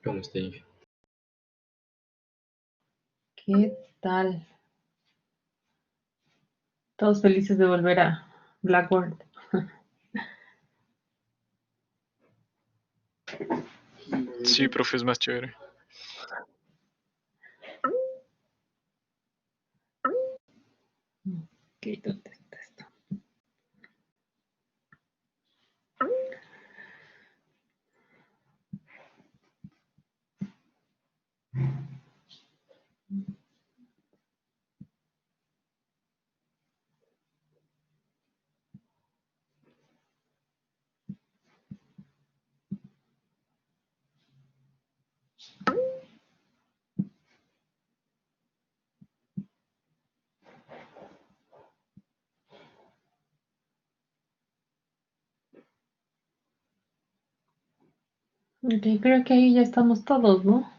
¿Cómo está, Inge? ¿Qué tal? Todos felices de volver a Blackboard. Sí, profe, es más chévere. Ok, ¿dónde está esto? Ok, creo que ahí ya estamos todos, ¿no?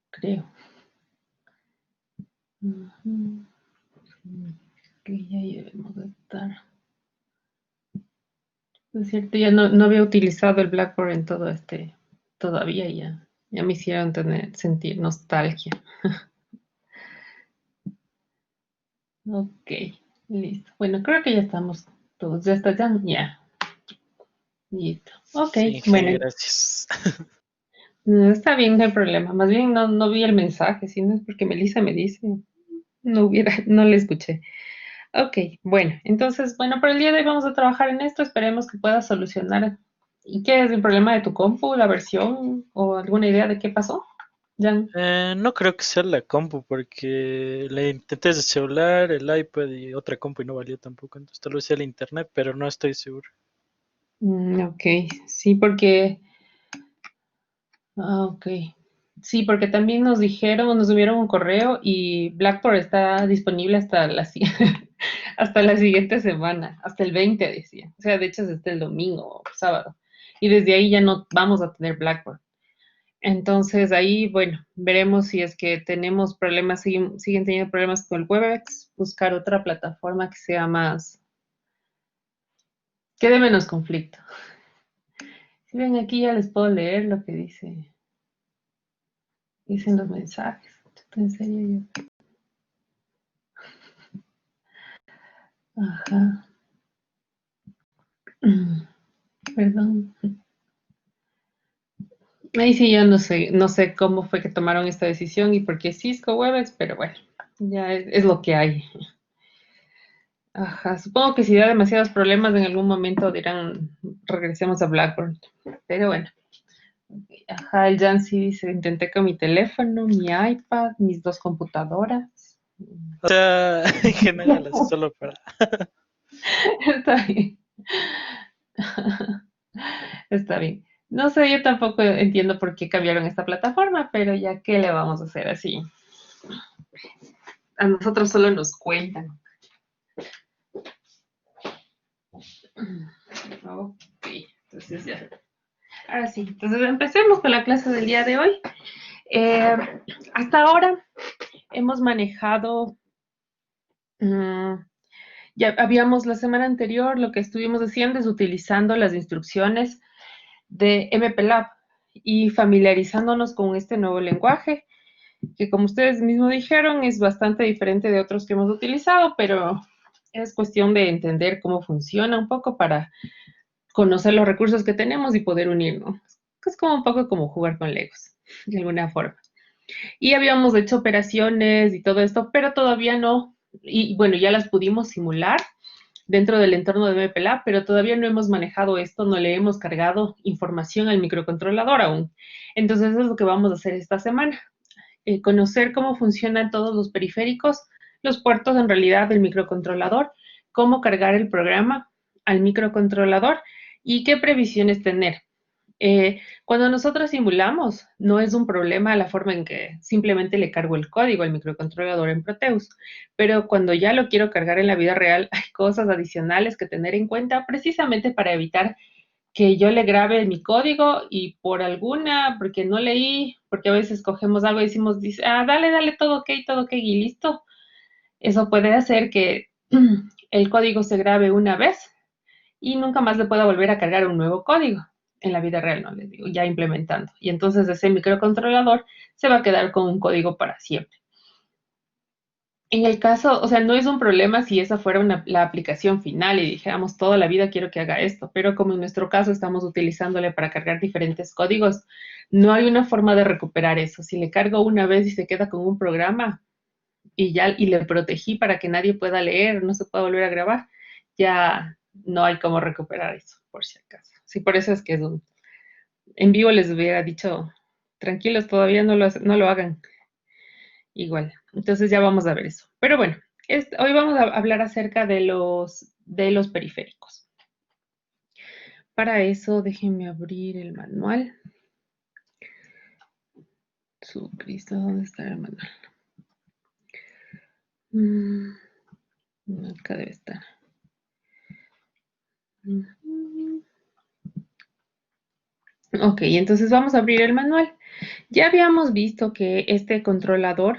Creo. Ujú. Que ya debemos de estar. Es cierto, ya no había utilizado el Blackboard en todo todavía ya. Ya me hicieron sentir nostalgia. Ok, listo. Bueno, creo que ya estamos todos. Ya está, ya. Listo. Ok, Sí, Inge, bueno. gracias. No, está bien, no hay problema. Más bien no vi el mensaje, sino es porque Melissa me dice. No le escuché. Ok, bueno, entonces, bueno, por el día de hoy vamos a trabajar en esto. Esperemos que puedas solucionar. ¿Y qué es el problema de tu compu, la versión o alguna idea de qué pasó? Jan. No creo que sea la compu, porque le intenté desde celular, el iPad y otra compu y no valió tampoco. Entonces tal vez sea el internet, pero no estoy seguro. Ok, sí, porque. Ok. Sí, porque también nos dijeron, nos enviaron un correo y Blackboard está disponible hasta hasta la siguiente semana, hasta el 20 decía. O sea, de hecho es hasta el domingo o sábado. Y desde ahí ya no vamos a tener Blackboard. Entonces ahí, bueno, veremos si es que tenemos problemas, siguen teniendo problemas con el Webex, buscar otra plataforma que sea que dé menos conflicto. Si ven aquí ya les puedo leer lo que dicen los mensajes. En serio yo. Ajá. Perdón. Ahí sí yo no sé cómo fue que tomaron esta decisión y por qué Cisco Webex, pero bueno, ya es lo que hay. Ajá, supongo que si da demasiados problemas en algún momento dirán regresemos a Blackboard. Pero bueno, ajá, el Jan sí dice, intenté con mi teléfono, mi iPad, mis dos computadoras. O sea, que no hágalas solo para... Está bien. Está bien. No sé, yo tampoco entiendo por qué cambiaron esta plataforma, pero ya qué le vamos a hacer así. A nosotros solo nos cuentan. Ok, entonces ya. Ahora sí, entonces empecemos con la clase del día de hoy. Eh, Hasta ahora hemos manejado, mm, ya habíamos la semana anterior, lo que estuvimos haciendo es utilizando las instrucciones de MPLAB y familiarizándonos con este nuevo lenguaje, que como ustedes mismos dijeron, es bastante diferente de otros que hemos utilizado, pero es cuestión de entender cómo funciona un poco para conocer los recursos que tenemos y poder unirnos. Es como un poco como jugar con Legos, de alguna forma. Y habíamos hecho operaciones y todo esto, pero todavía no, y bueno, ya las pudimos simular dentro del entorno de MPLAB, pero todavía no hemos manejado esto, no le hemos cargado información al microcontrolador aún. Entonces, eso es lo que vamos a hacer esta semana. Conocer cómo funcionan todos los periféricos, los puertos en realidad del microcontrolador, cómo cargar el programa al microcontrolador y qué previsiones tener. Cuando nosotros simulamos, no es un problema la forma en que simplemente le cargo el código al microcontrolador en Proteus, pero cuando ya lo quiero cargar en la vida real, hay cosas adicionales que tener en cuenta precisamente para evitar que yo le grabe mi código y porque no leí, porque a veces cogemos algo y decimos, dice, dale, todo ok y listo. Eso puede hacer que el código se grabe una vez y nunca más le pueda volver a cargar un nuevo código. en la vida real, no les digo, ya implementando. Y entonces ese microcontrolador se va a quedar con un código para siempre. En el caso, o sea, no es un problema si esa fuera la aplicación final y dijéramos toda la vida quiero que haga esto, pero como en nuestro caso estamos utilizándole para cargar diferentes códigos, no hay una forma de recuperar eso. Si le cargo una vez y se queda con un programa y le protegí para que nadie pueda leer, no se pueda volver a grabar, ya no hay cómo recuperar eso, por si acaso. Sí, por eso es que en vivo les hubiera dicho, tranquilos, todavía no lo hagan. Igual. Entonces ya vamos a ver eso. Pero bueno, hoy vamos a hablar acerca de los periféricos. Para eso, déjenme abrir el manual. Su Cristo, ¿dónde está el manual? Acá debe estar. Ok, entonces vamos a abrir el manual. Ya habíamos visto que este controlador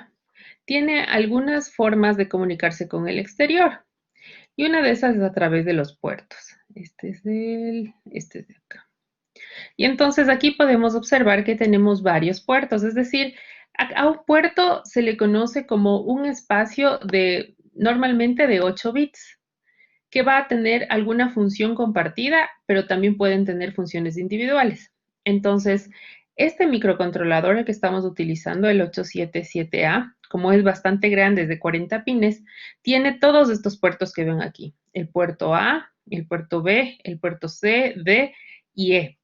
tiene algunas formas de comunicarse con el exterior. Y una de esas es a través de los puertos. Este es de acá. Y entonces aquí podemos observar que tenemos varios puertos, es decir, a un puerto se le conoce como un espacio normalmente de 8 bits, que va a tener alguna función compartida, pero también pueden tener funciones individuales. Entonces, este microcontrolador que estamos utilizando, el 877A, como es bastante grande, es de 40 pines, tiene todos estos puertos que ven aquí. El puerto A, el puerto B, el puerto C, D y E.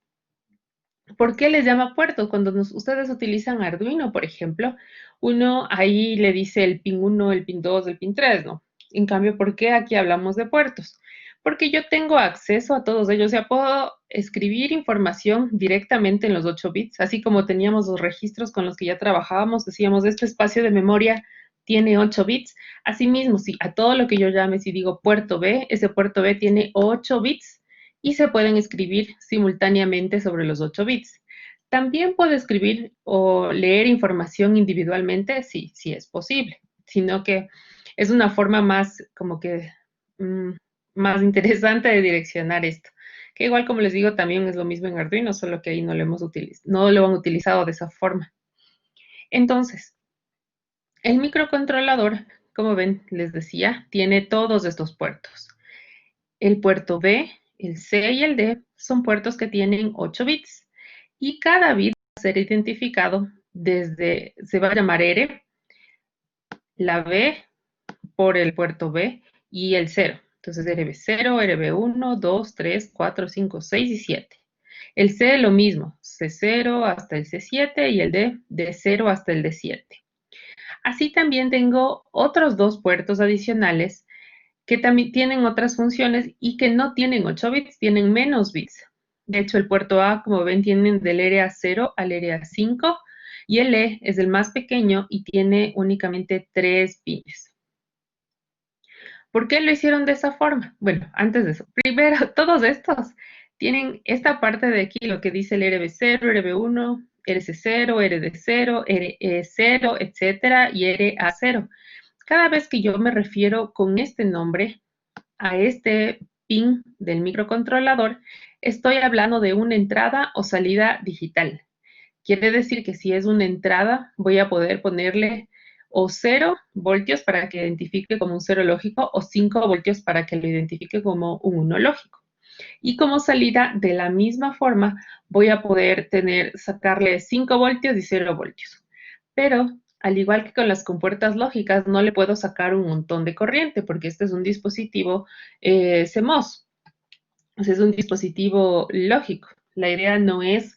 ¿Por qué les llama puertos? Cuando ustedes utilizan Arduino, por ejemplo, uno ahí le dice el pin 1, el pin 2, el pin 3, ¿no? En cambio, ¿por qué aquí hablamos de puertos? Porque yo tengo acceso a todos ellos, o sea, puedo escribir información directamente en los 8 bits, así como teníamos los registros con los que ya trabajábamos, decíamos, este espacio de memoria tiene 8 bits. Asimismo, si a todo lo que yo llame, si digo puerto B, ese puerto B tiene 8 bits y se pueden escribir simultáneamente sobre los 8 bits. También puedo escribir o leer información individualmente, sí, sí es posible, sino que es una forma más como que más interesante de direccionar esto. Que igual como les digo, también es lo mismo en Arduino, solo que ahí no no lo han utilizado de esa forma. Entonces, el microcontrolador, como ven, les decía, tiene todos estos puertos. El puerto B, el C y el D son puertos que tienen 8 bits y cada bit va a ser identificado se va a llamar R, la B por el puerto B y el 0. Entonces RB0, RB1, 2, 3, 4, 5, 6 y 7. El C lo mismo, C0 hasta el C7 y el D, D0 hasta el D7. Así también tengo otros dos puertos adicionales que también tienen otras funciones y que no tienen 8 bits, tienen menos bits. De hecho, el puerto A, como ven, tienen del RA0 al RA5 y el E es el más pequeño y tiene únicamente 3 pines. ¿Por qué lo hicieron de esa forma? Bueno, antes de eso, primero, todos estos tienen esta parte de aquí, lo que dice el RB0, RB1, RC0, RD0, RE0, etcétera, y RA0. Cada vez que yo me refiero con este nombre a este pin del microcontrolador, estoy hablando de una entrada o salida digital. Quiere decir que si es una entrada, voy a poder ponerle o 0 voltios para que identifique como un 0 lógico o 5 voltios para que lo identifique como un 1 lógico. Y como salida, de la misma forma, voy a poder sacarle 5 voltios y 0 voltios. Pero, al igual que con las compuertas lógicas, no le puedo sacar un montón de corriente porque este es un dispositivo CMOS. O sea, es un dispositivo lógico. La idea no es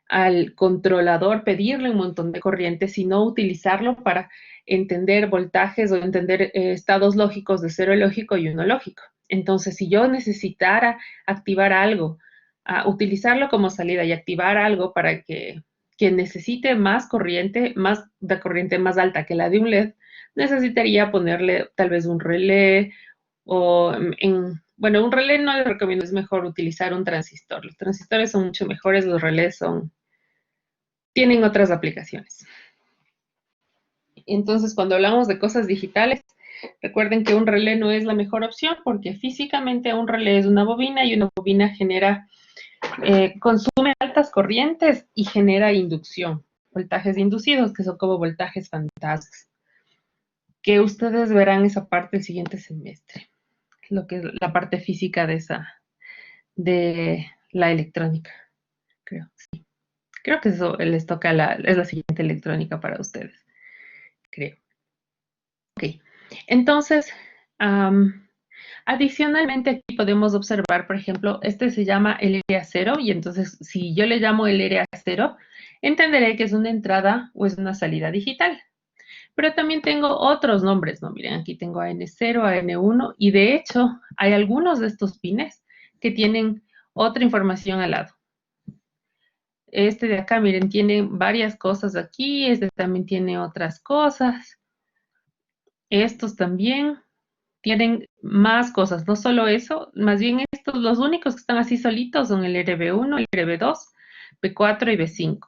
al controlador pedirle un montón de corriente, sino utilizarlo para entender voltajes o entender estados lógicos de 0 lógico y 1 lógico. Entonces, si yo necesitara activar algo, utilizarlo como salida y activar algo para que necesite más corriente, de corriente más alta que la de un LED, necesitaría ponerle tal vez un relé o bueno, un relé no les recomiendo, es mejor utilizar un transistor. Los transistores son mucho mejores, los relés tienen otras aplicaciones. Entonces, cuando hablamos de cosas digitales, recuerden que un relé no es la mejor opción porque físicamente un relé es una bobina y una bobina genera consume altas corrientes y genera inducción, voltajes inducidos, que son como voltajes fantasmas, que ustedes verán esa parte el siguiente semestre, lo que es la parte física de la electrónica, creo, sí. Creo que eso les toca es la siguiente electrónica para ustedes, creo. Ok, entonces, adicionalmente aquí podemos observar, por ejemplo, este se llama el área cero, y entonces si yo le llamo el área cero, entenderé que es una entrada o es una salida digital. Pero también tengo otros nombres, ¿no? Miren, aquí tengo AN0, AN1, y de hecho hay algunos de estos pines que tienen otra información al lado. Este de acá, miren, tiene varias cosas aquí, este también tiene otras cosas, estos también tienen más cosas, no solo eso, más bien estos, los únicos que están así solitos son el RB1, el RB2, B4 y B5.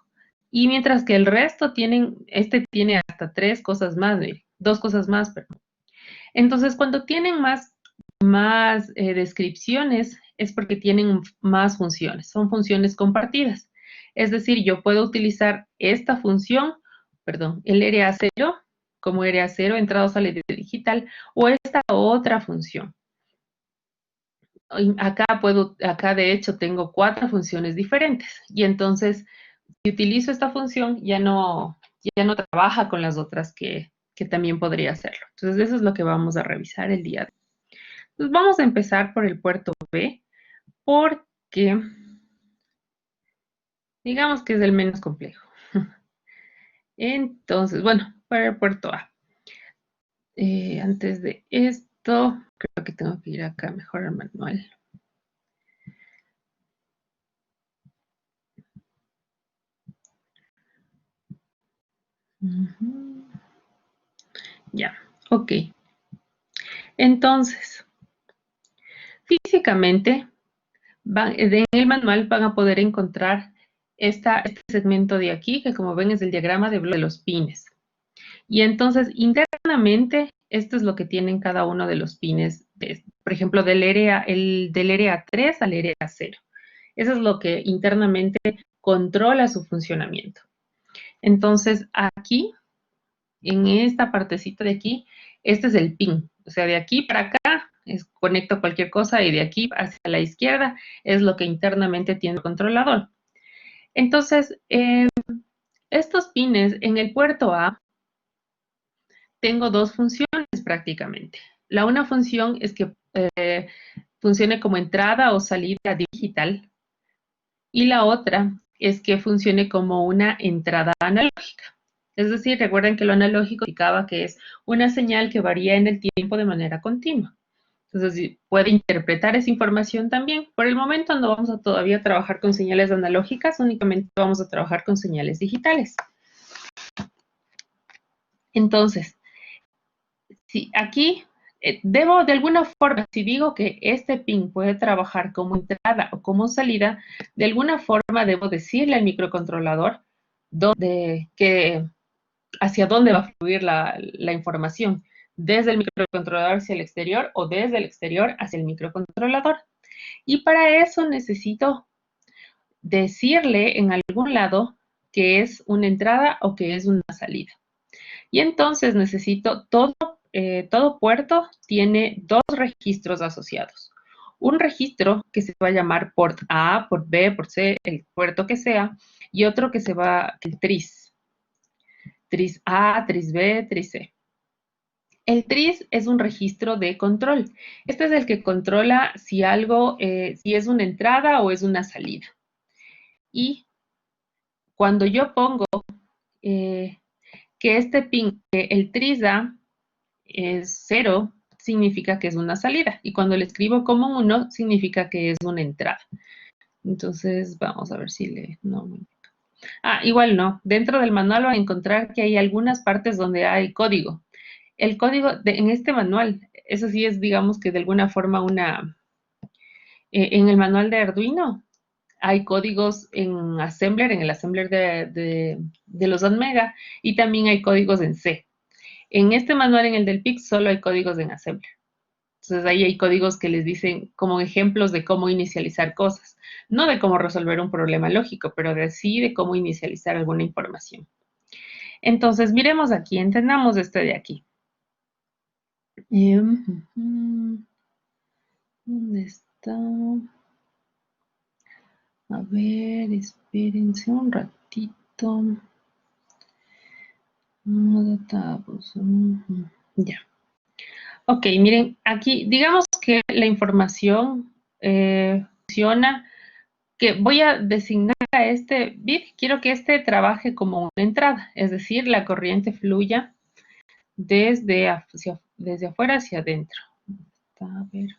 Y mientras que el resto tienen, este tiene hasta tres cosas más, dos cosas más, perdón. Entonces, cuando tienen más descripciones, es porque tienen más funciones, son funciones compartidas. Es decir, yo puedo utilizar esta función, perdón, el RA0 como RA0, entrada o salida digital, o esta otra función. Acá de hecho tengo 4 funciones diferentes, y entonces si utilizo esta función ya no trabaja con las otras que también podría hacerlo. Entonces eso es lo que vamos a revisar el día de hoy. Entonces vamos a empezar por el puerto B, porque digamos que es el menos complejo. Entonces, bueno, para el puerto A. Antes de esto, creo que tengo que ir acá mejor al manual. Ya, ok. Entonces, físicamente, en el manual van a poder encontrar este segmento de aquí, que como ven es el diagrama de los pines. Y entonces, internamente, esto es lo que tienen cada uno de los pines, por ejemplo, del RA3 al RA0. Eso es lo que internamente controla su funcionamiento. Entonces, aquí, en esta partecita de aquí, este es el pin. O sea, de aquí para acá conecto cualquier cosa, y de aquí hacia la izquierda es lo que internamente tiene el controlador. Entonces, estos pines en el puerto A tengo dos funciones prácticamente. La una función es que funcione como entrada o salida digital, y la otra es que funcione como una entrada analógica. Es decir, recuerden que lo analógico indicaba que es una señal que varía en el tiempo de manera continua. Entonces, puede interpretar esa información también. Por el momento no vamos a todavía trabajar con señales analógicas, únicamente vamos a trabajar con señales digitales. Entonces, si aquí debo de alguna forma, si digo que este pin puede trabajar como entrada o como salida, de alguna forma debo decirle al microcontrolador hacia dónde va a fluir la información, desde el microcontrolador hacia el exterior o desde el exterior hacia el microcontrolador. Y para eso necesito decirle en algún lado que es una entrada o que es una salida. Y entonces necesito todo puerto tiene dos registros asociados. Un registro que se va a llamar port A, port B, port C, el puerto que sea, y otro que se va, el tris. Tris A, tris B, tris C. El tris es un registro de control. Este es el que controla si algo, si es una entrada o es una salida. Y cuando yo pongo que este pin, el tris A, es 0, significa que es una salida. Y cuando le escribo como 1, significa que es una entrada. Entonces, vamos a ver si le... No. Igual no. Dentro del manual van a encontrar que hay algunas partes donde hay código. El código en este manual, eso sí es, digamos que de alguna forma en el manual de Arduino, hay códigos en Assembler, en el Assembler de los Omega, y también hay códigos en C. En este manual, en el del PIC, solo hay códigos en Assembler. Entonces ahí hay códigos que les dicen como ejemplos de cómo inicializar cosas. No de cómo resolver un problema lógico, pero de sí de cómo inicializar alguna información. Entonces, miremos aquí, entendamos este de aquí. ¿Dónde está? A ver, espérense un ratito. Ya. Ok, miren, aquí digamos que la información funciona, que voy a designar a este bit, quiero que este trabaje como una entrada, es decir, la corriente fluya desde afuera hacia adentro. A ver.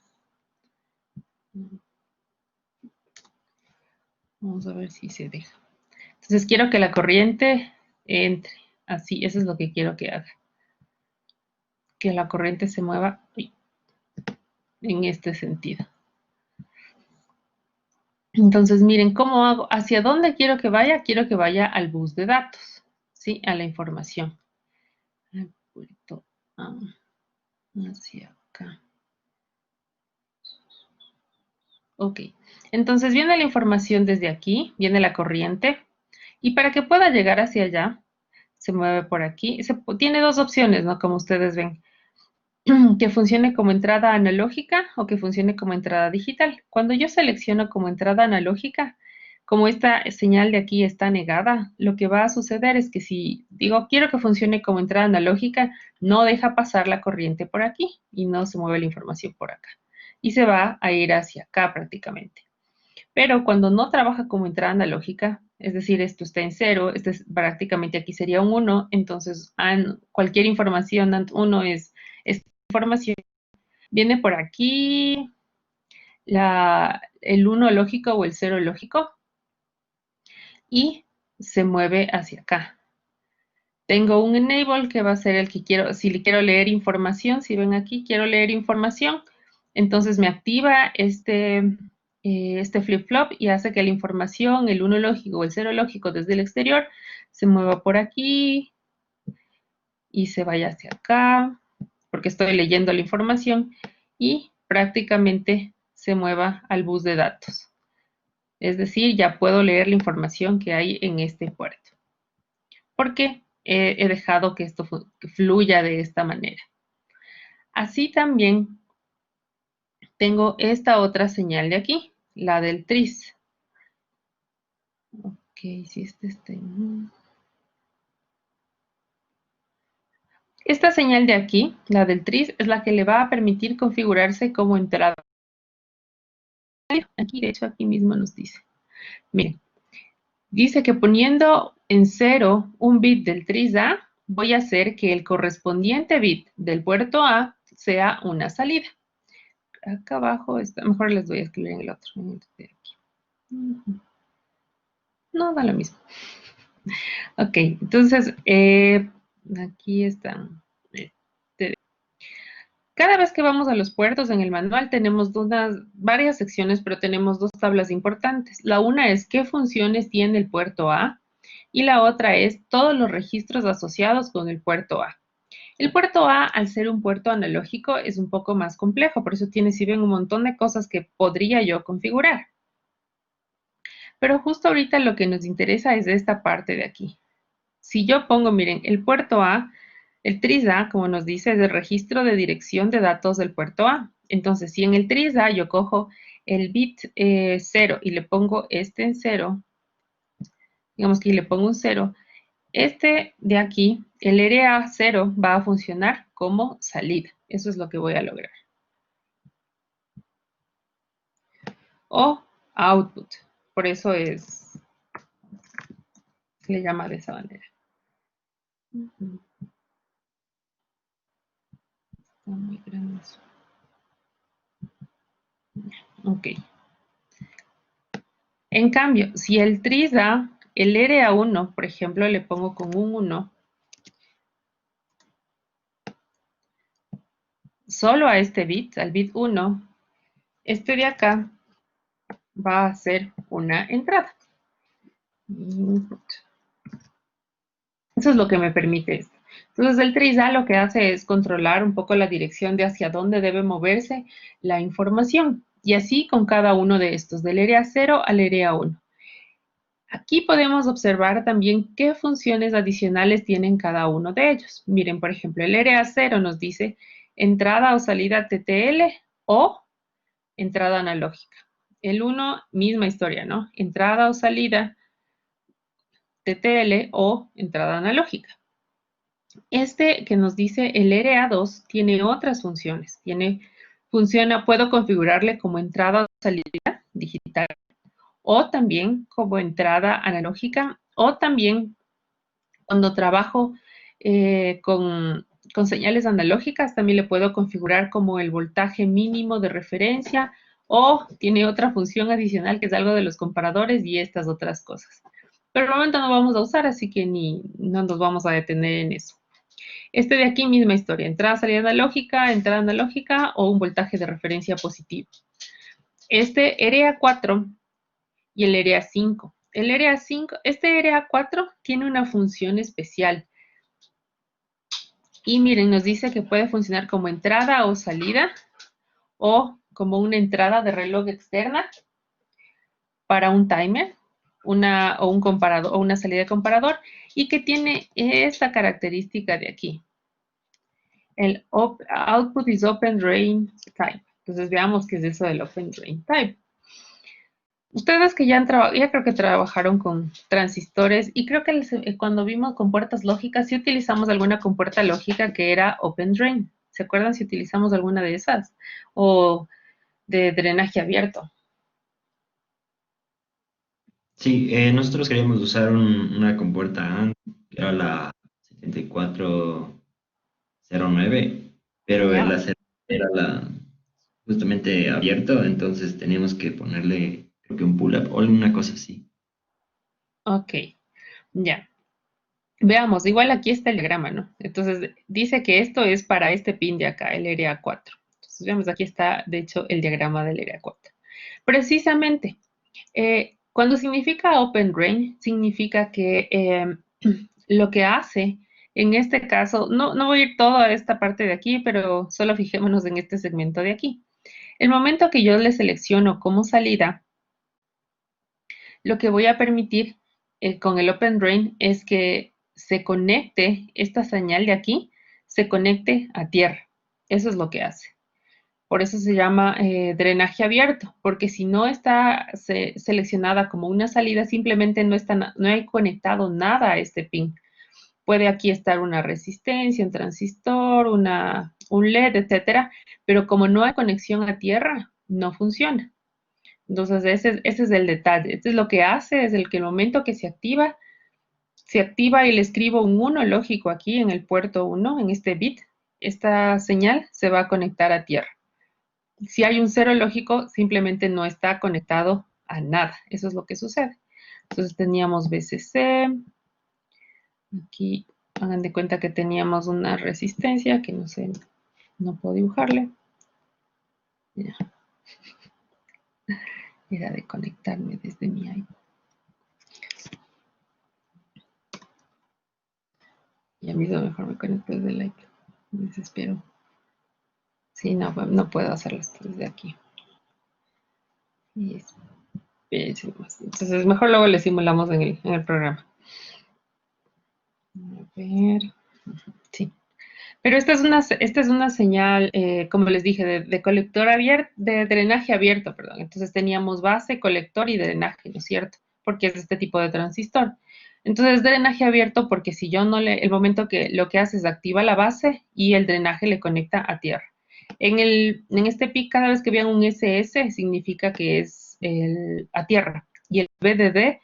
Vamos a ver si se deja. Entonces quiero que la corriente entre, así, eso es lo que quiero que haga. Que la corriente se mueva en este sentido. Entonces, miren, ¿cómo hago? ¿Hacia dónde quiero que vaya? Quiero que vaya al bus de datos, ¿sí? A la información. Hacia acá. Ok. Entonces, viene la información desde aquí, viene la corriente, y para que pueda llegar hacia allá, se mueve por aquí. Tiene dos opciones, ¿no? Como ustedes ven. Que funcione como entrada analógica o que funcione como entrada digital. Cuando yo selecciono como entrada analógica, como esta señal de aquí está negada, lo que va a suceder es que si digo quiero que funcione como entrada analógica, no deja pasar la corriente por aquí y no se mueve la información por acá. Y se va a ir hacia acá prácticamente. Pero cuando no trabaja como entrada analógica, es decir, esto está en cero, prácticamente aquí sería un 1, entonces cualquier información, 1 es información, viene por aquí el 1 lógico o el 0 lógico y se mueve hacia acá. Tengo un enable que va a ser el que quiero, si le quiero leer información, si ven aquí, quiero leer información, entonces me activa este flip-flop y hace que la información, el 1 lógico o el 0 lógico desde el exterior, se mueva por aquí y se vaya hacia acá, porque estoy leyendo la información, y prácticamente se mueva al bus de datos. Es decir, ya puedo leer la información que hay en este puerto. Porque he dejado que esto fluya de esta manera. Así también tengo esta otra señal de aquí, la del tris. Ok, si este está en... Esta señal de aquí, la del tris, es la que le va a permitir configurarse como entrada. Aquí, de hecho, aquí mismo nos dice. Miren, dice que poniendo en 0 un bit del tris A, voy a hacer que el correspondiente bit del puerto A sea una salida. Acá abajo está, mejor les voy a escribir en el otro. No, da lo mismo. Ok, entonces, aquí están. Cada vez que vamos a los puertos en el manual tenemos varias secciones, pero tenemos dos tablas importantes. La una es qué funciones tiene el puerto A y la otra es todos los registros asociados con el puerto A. El puerto A, al ser un puerto analógico, es un poco más complejo, por eso tiene, si ven, un montón de cosas que podría yo configurar. Pero justo ahorita lo que nos interesa es esta parte de aquí. Si yo pongo, miren, el puerto A, el tris A, como nos dice, es el registro de dirección de datos del puerto A. Entonces, si en el tris A yo cojo el bit 0 y le pongo este en 0, digamos que le pongo un 0, este de aquí, el RA0, va a funcionar como salida. Eso es lo que voy a lograr. O output. Por eso se le llama de esa manera. Está muy grande eso. Ok. En cambio, si el tris da el RA1, por ejemplo, le pongo con un 1, solo a este bit, al bit 1, este de acá va a ser una entrada. Input. Eso es lo que me permite esto. Entonces el TRIZA lo que hace es controlar un poco la dirección de hacia dónde debe moverse la información. Y así con cada uno de estos, del área 0 al área 1. Aquí podemos observar también qué funciones adicionales tienen cada uno de ellos. Miren, por ejemplo, el área 0 nos dice entrada o salida TTL o entrada analógica. El 1, misma historia, ¿no? Entrada o salida TTL o entrada analógica. Este que nos dice el RA2 tiene otras funciones. Puedo configurarle como entrada o salida digital o también como entrada analógica o también cuando trabajo con señales analógicas también le puedo configurar como el voltaje mínimo de referencia o tiene otra función adicional que es algo de los comparadores y estas otras cosas. Pero el momento no vamos a usar, así que no nos vamos a detener en eso. Este de aquí, misma historia, entrada analógica o un voltaje de referencia positivo. Este área 4 y el área 5. Este área 4 tiene una función especial. Y miren, nos dice que puede funcionar como entrada o salida o como una entrada de reloj externa para un timer o un comparador o una salida de comparador y que tiene esta característica de aquí. El output is open drain type. Entonces veamos qué es eso del open drain type. Ustedes que ya creo que trabajaron con transistores y creo que cuando vimos compuertas lógicas, sí utilizamos alguna compuerta lógica que era open drain. ¿Se acuerdan si utilizamos alguna de esas? O de drenaje abierto. Sí, nosotros queríamos usar una compuerta AND, que era la 7409, pero ¿Ya? la era justamente abierto, entonces teníamos que ponerle, creo que un pull-up o una cosa así. Ok, ya. Veamos, igual aquí está el diagrama, ¿no? Entonces, dice que esto es para este pin de acá, el área 4. Entonces, veamos, aquí está, de hecho, el diagrama del área 4. Precisamente, cuando significa open drain, significa que lo que hace, en este caso, no voy a ir toda esta parte de aquí, pero solo fijémonos en este segmento de aquí. El momento que yo le selecciono como salida, lo que voy a permitir con el Open Drain es que se conecte, esta señal de aquí, se conecte a tierra. Eso es lo que hace. Por eso se llama drenaje abierto, porque si no está seleccionada como una salida, simplemente no hay conectado nada a este pin. Puede aquí estar una resistencia, un transistor, un LED, etcétera, pero como no hay conexión a tierra, no funciona. Entonces, ese es el detalle. Este es lo que hace, es el que el momento que se activa y le escribo un 1 lógico aquí en el puerto 1, en este bit, esta señal se va a conectar a tierra. Si hay un 0 lógico, simplemente no está conectado a nada. Eso es lo que sucede. Entonces teníamos VCC. Aquí hagan de cuenta que teníamos una resistencia que no sé, no puedo dibujarle. Ya. Era de conectarme desde mi iPad. Y a mí lo mejor me conecto desde el iPad. Me desespero. Sí, no puedo hacerlo desde aquí. Y entonces, mejor luego le simulamos en el programa. A ver. Sí. Pero esta es una señal, como les dije, de colector abierto, de drenaje abierto, perdón. Entonces teníamos base, colector y drenaje, ¿no es cierto? Porque es este tipo de transistor. Entonces, drenaje abierto porque si yo no el momento que lo que hace es activa la base y el drenaje le conecta a tierra. En este PIC, cada vez que vean un SS, significa que es a tierra. Y el VDD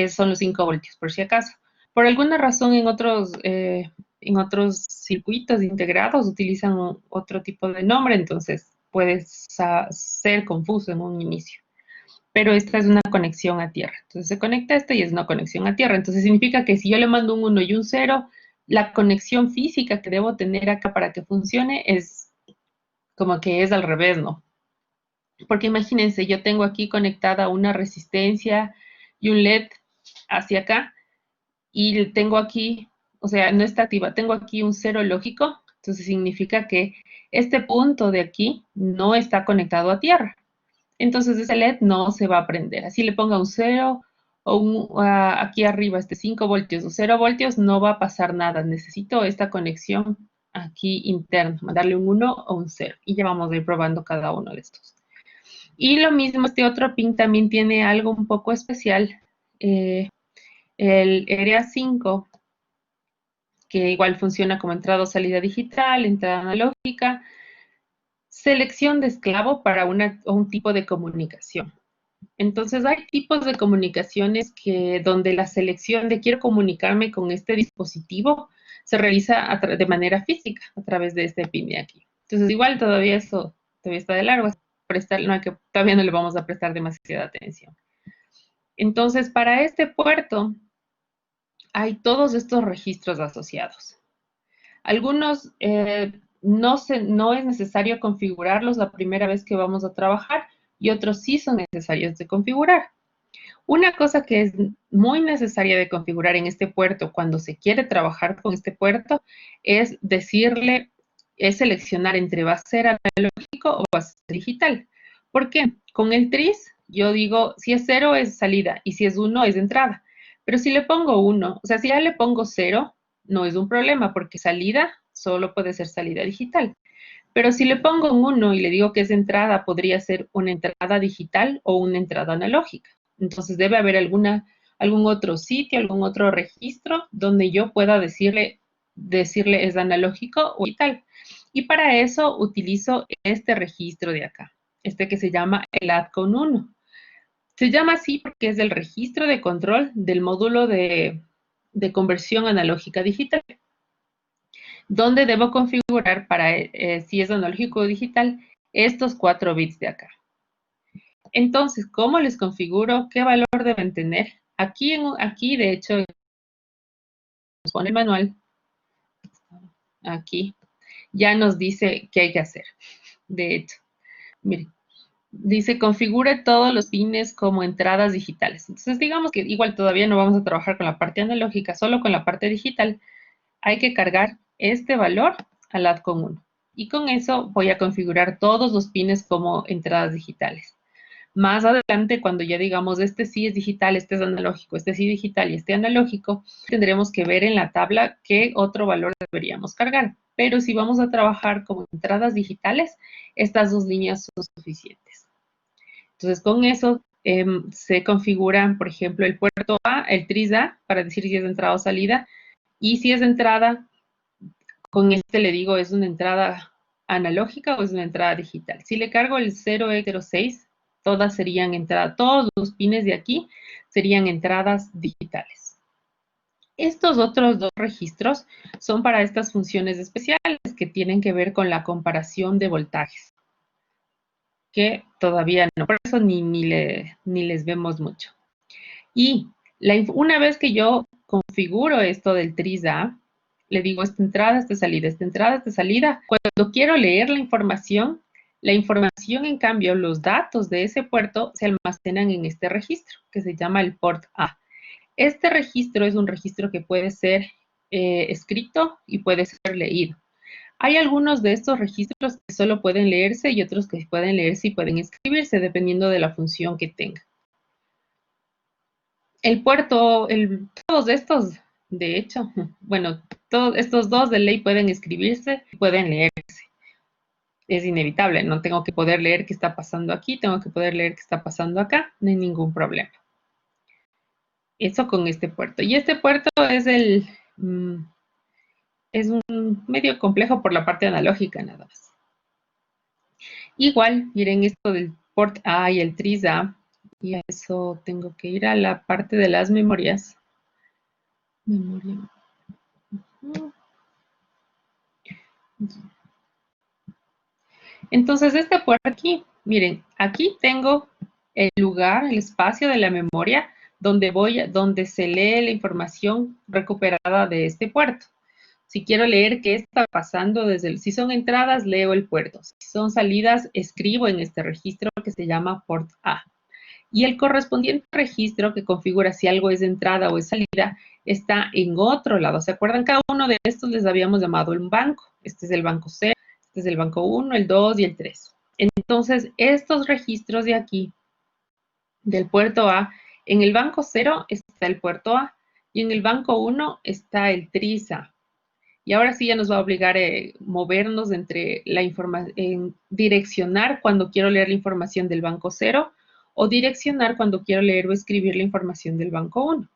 son los 5 voltios, por si acaso. Por alguna razón, en otros circuitos integrados utilizan otro tipo de nombre, entonces puede ser confuso en un inicio. Pero esta es una conexión a tierra. Entonces se conecta esto y es una conexión a tierra. Entonces significa que si yo le mando un 1 y un 0, la conexión física que debo tener acá para que funcione es como que es al revés, ¿no? Porque imagínense, yo tengo aquí conectada una resistencia y un LED hacia acá y tengo aquí o sea, no está activa. Tengo aquí un 0 lógico, entonces significa que este punto de aquí no está conectado a tierra. Entonces ese LED no se va a prender. Así le ponga un 0 o aquí arriba 5 voltios o 0 voltios, no va a pasar nada. Necesito esta conexión aquí interna, darle un 1 o un 0. Y ya vamos a ir probando cada uno de estos. Y lo mismo, este otro pin también tiene algo un poco especial. El Area 5, que igual funciona como entrada o salida digital, entrada analógica, selección de esclavo para un tipo de comunicación. Entonces, hay tipos de comunicaciones donde la selección de quiero comunicarme con este dispositivo se realiza de manera física a través de este pin de aquí. Entonces, igual todavía eso todavía está de largo. Todavía no le vamos a prestar demasiada atención. Entonces, para este puerto hay todos estos registros asociados. Algunos no es necesario configurarlos la primera vez que vamos a trabajar y otros sí son necesarios de configurar. Una cosa que es muy necesaria de configurar en este puerto cuando se quiere trabajar con este puerto es seleccionar entre va a ser analógico o va a ser digital. ¿Por qué? Con el tris yo digo, si es 0 es salida y si es 1 es entrada. Pero si le pongo 1, o sea, si ya le pongo 0, no es un problema porque salida solo puede ser salida digital. Pero si le pongo un 1 y le digo que es entrada, podría ser una entrada digital o una entrada analógica. Entonces debe haber algún otro sitio, algún otro registro donde yo pueda decirle es analógico o digital. Y para eso utilizo este registro de acá, este que se llama el ADCON 1. Se llama así porque es el registro de control del módulo de conversión analógica digital, donde debo configurar para, si es analógico o digital, estos 4 bits de acá. Entonces, ¿cómo les configuro? ¿Qué valor deben tener? Aquí de hecho, nos pone el manual, aquí, ya nos dice qué hay que hacer. De hecho, miren, dice configure todos los pines como entradas digitales. Entonces, digamos que igual todavía no vamos a trabajar con la parte analógica, solo con la parte digital. Hay que cargar este valor al ADCON 1. Y con eso voy a configurar todos los pines como entradas digitales. Más adelante, cuando ya digamos, este sí es digital, este es analógico, este sí digital y este analógico, tendremos que ver en la tabla qué otro valor deberíamos cargar. Pero si vamos a trabajar como entradas digitales, estas 2 líneas son suficientes. Entonces, con eso se configuran, por ejemplo, el puerto A, el tris A, para decir si es entrada o salida. Y si es entrada, con este le digo, ¿es una entrada analógica o es una entrada digital? Si le cargo el 0E06, todas serían entradas, todos los pines de aquí serían entradas digitales. Estos otros 2 registros son para estas funciones especiales que tienen que ver con la comparación de voltajes, que todavía no, por eso ni les vemos mucho. Y una vez que yo configuro esto del tris A, le digo esta entrada, esta salida, esta entrada, esta salida. Cuando quiero leer la información, en cambio, los datos de ese puerto se almacenan en este registro, que se llama el port A. Este registro es un registro que puede ser escrito y puede ser leído. Hay algunos de estos registros que solo pueden leerse y otros que pueden leerse y pueden escribirse, dependiendo de la función que tenga. El puerto, todos estos, de hecho, bueno, todos estos 2 de ley pueden escribirse y pueden leerse. Es inevitable, no tengo que poder leer qué está pasando aquí, tengo que poder leer qué está pasando acá, no hay ningún problema. Eso con este puerto. Y este puerto es un medio complejo por la parte analógica nada más. Igual, miren esto del port A y el tris A, y a eso tengo que ir a la parte de las memorias. Memoria. Entonces, este puerto aquí, miren, aquí tengo el lugar, el espacio de la memoria donde se lee la información recuperada de este puerto. Si quiero leer qué está pasando si son entradas, leo el puerto. Si son salidas, escribo en este registro que se llama port A. Y el correspondiente registro que configura si algo es de entrada o es salida está en otro lado. ¿Se acuerdan? Cada uno de estos les habíamos llamado un banco. Este es el banco 0, este es el banco 1, el 2 y el 3. Entonces, estos registros de aquí, del puerto A, en el banco 0 está el puerto A y en el banco 1 está el TRISA. Y ahora sí ya nos va a obligar a movernos entre la información, direccionar cuando quiero leer la información del banco 0 o direccionar cuando quiero leer o escribir la información del banco 1.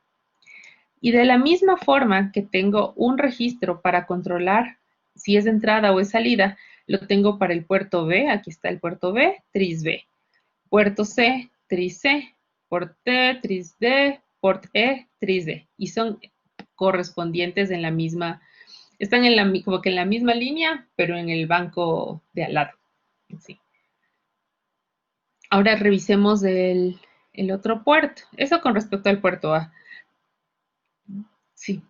Y de la misma forma que tengo un registro para controlar si es entrada o es salida, lo tengo para el puerto B, aquí está el puerto B, tris B. Puerto C, tris C, port T, tris D, port E, tris D. Y son correspondientes en la misma, están en la, como que en la misma línea, pero en el banco de al lado. Sí. Ahora revisemos el otro puerto. Eso con respecto al puerto A. Sí.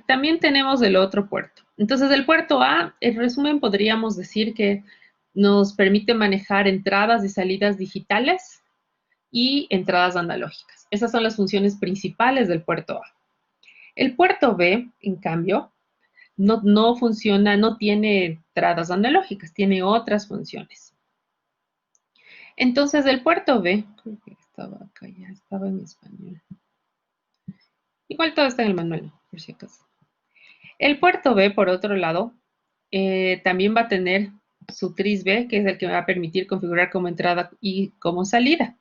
También tenemos el otro puerto. Entonces, el puerto A, en resumen, podríamos decir que nos permite manejar entradas y salidas digitales y entradas analógicas. Esas son las funciones principales del puerto A. El puerto B, en cambio, no funciona, no tiene entradas analógicas, tiene otras funciones. Entonces, el puerto B, creo que estaba acá, ya estaba en español. Igual todo está en el manual, por si acaso. El puerto B, por otro lado, también va a tener su tris B, que es el que me va a permitir configurar como entrada y como salida.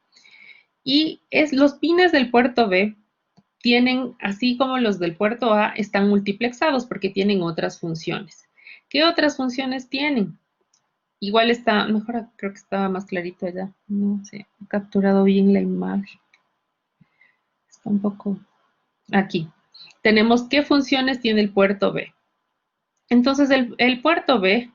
Y los pines del puerto B tienen, así como los del puerto A, están multiplexados porque tienen otras funciones. ¿Qué otras funciones tienen? Igual está, mejor creo que estaba más clarito allá. No sé, he capturado bien la imagen. Está un poco aquí. Tenemos qué funciones tiene el puerto B. Entonces, el puerto B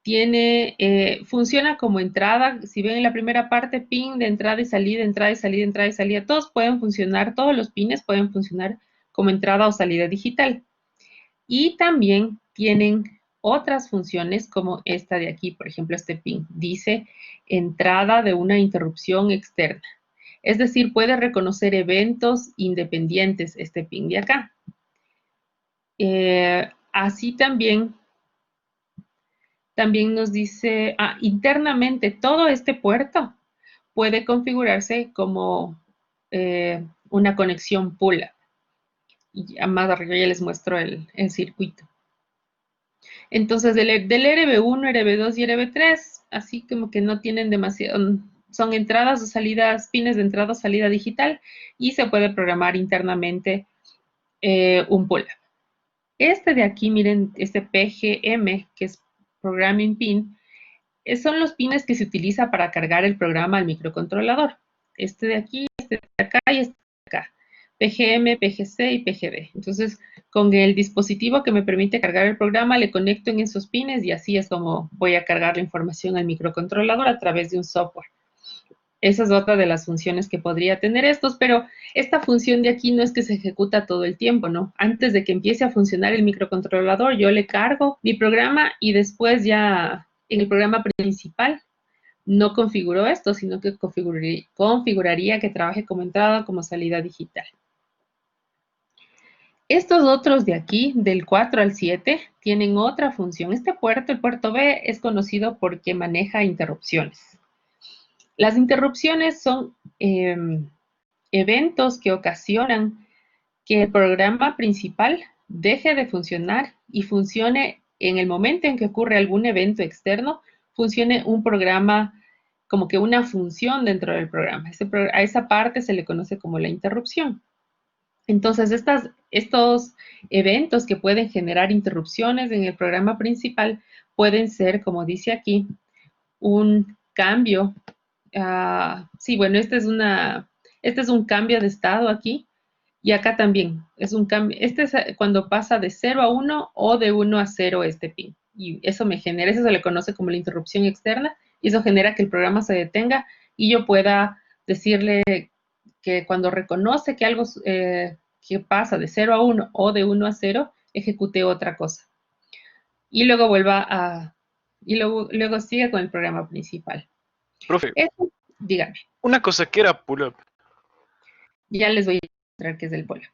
tiene, funciona como entrada. Si ven en la primera parte, pin de entrada y salida, entrada y salida, entrada y salida. Todos pueden funcionar, todos los pines pueden funcionar como entrada o salida digital. Y también tienen otras funciones como esta de aquí, por ejemplo, este pin. Dice entrada de una interrupción externa. Es decir, puede reconocer eventos independientes este pin de acá. Así también nos dice, internamente todo este puerto puede configurarse como una conexión pull-up. Y más arriba ya les muestro el circuito. Entonces, del RB1, RB2 y RB3, así como que no tienen demasiado, son entradas o salidas, pines de entrada o salida digital, y se puede programar internamente un pull-up. Este de aquí, miren, este PGM, que es Programming Pin, son los pines que se utiliza para cargar el programa al microcontrolador. Este de aquí, este de acá y este de acá. PGM, PGC y PGB. Entonces, con el dispositivo que me permite cargar el programa, le conecto en esos pines y así es como voy a cargar la información al microcontrolador a través de un software. Esa es otra de las funciones que podría tener estos, pero esta función de aquí no es que se ejecuta todo el tiempo, ¿no? Antes de que empiece a funcionar el microcontrolador, yo le cargo mi programa y después ya en el programa principal no configuro esto, sino que configuraría que trabaje como entrada o como salida digital. Estos otros de aquí, del 4 al 7, tienen otra función. Este puerto, el puerto B, es conocido porque maneja interrupciones. Las interrupciones son eventos que ocasionan que el programa principal deje de funcionar y funcione en el momento en que ocurre algún evento externo, funcione un programa como que una función dentro del programa. A esa parte se le conoce como la interrupción. Entonces, estos eventos que pueden generar interrupciones en el programa principal pueden ser, como dice aquí, un cambio. Sí, bueno, este es un cambio de estado aquí. Y acá también es un cambio. Este es cuando pasa de 0 a 1 o de 1 a 0 este pin. Y eso eso se le conoce como la interrupción externa. Y eso genera que el programa se detenga y yo pueda decirle que cuando reconoce que algo que pasa de 0 a 1 o de 1 a 0, ejecute otra cosa. Y luego y luego sigue con el programa principal. Profe, Eso, Dígame, Una cosa que era pull-up. ya les voy a mostrar qué es el pull-up.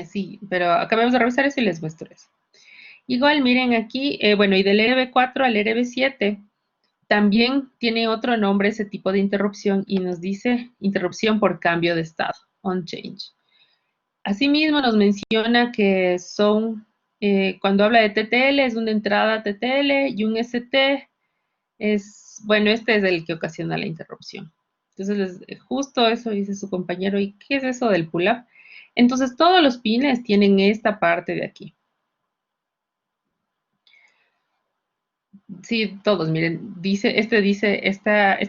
Sí, pero acabamos de revisar eso y les muestro eso. Igual, miren aquí, bueno, y del RB4 al RB7 también tiene otro nombre ese tipo de interrupción y nos dice interrupción por cambio de estado, on change. Asimismo nos menciona que son, cuando habla de TTL, es una entrada TTL y un ST es, bueno, este es el que ocasiona la interrupción. Entonces, justo eso dice su compañero, ¿y qué es eso del pull-up? Entonces, todos los pines tienen esta parte de aquí. Sí, todos, miren, este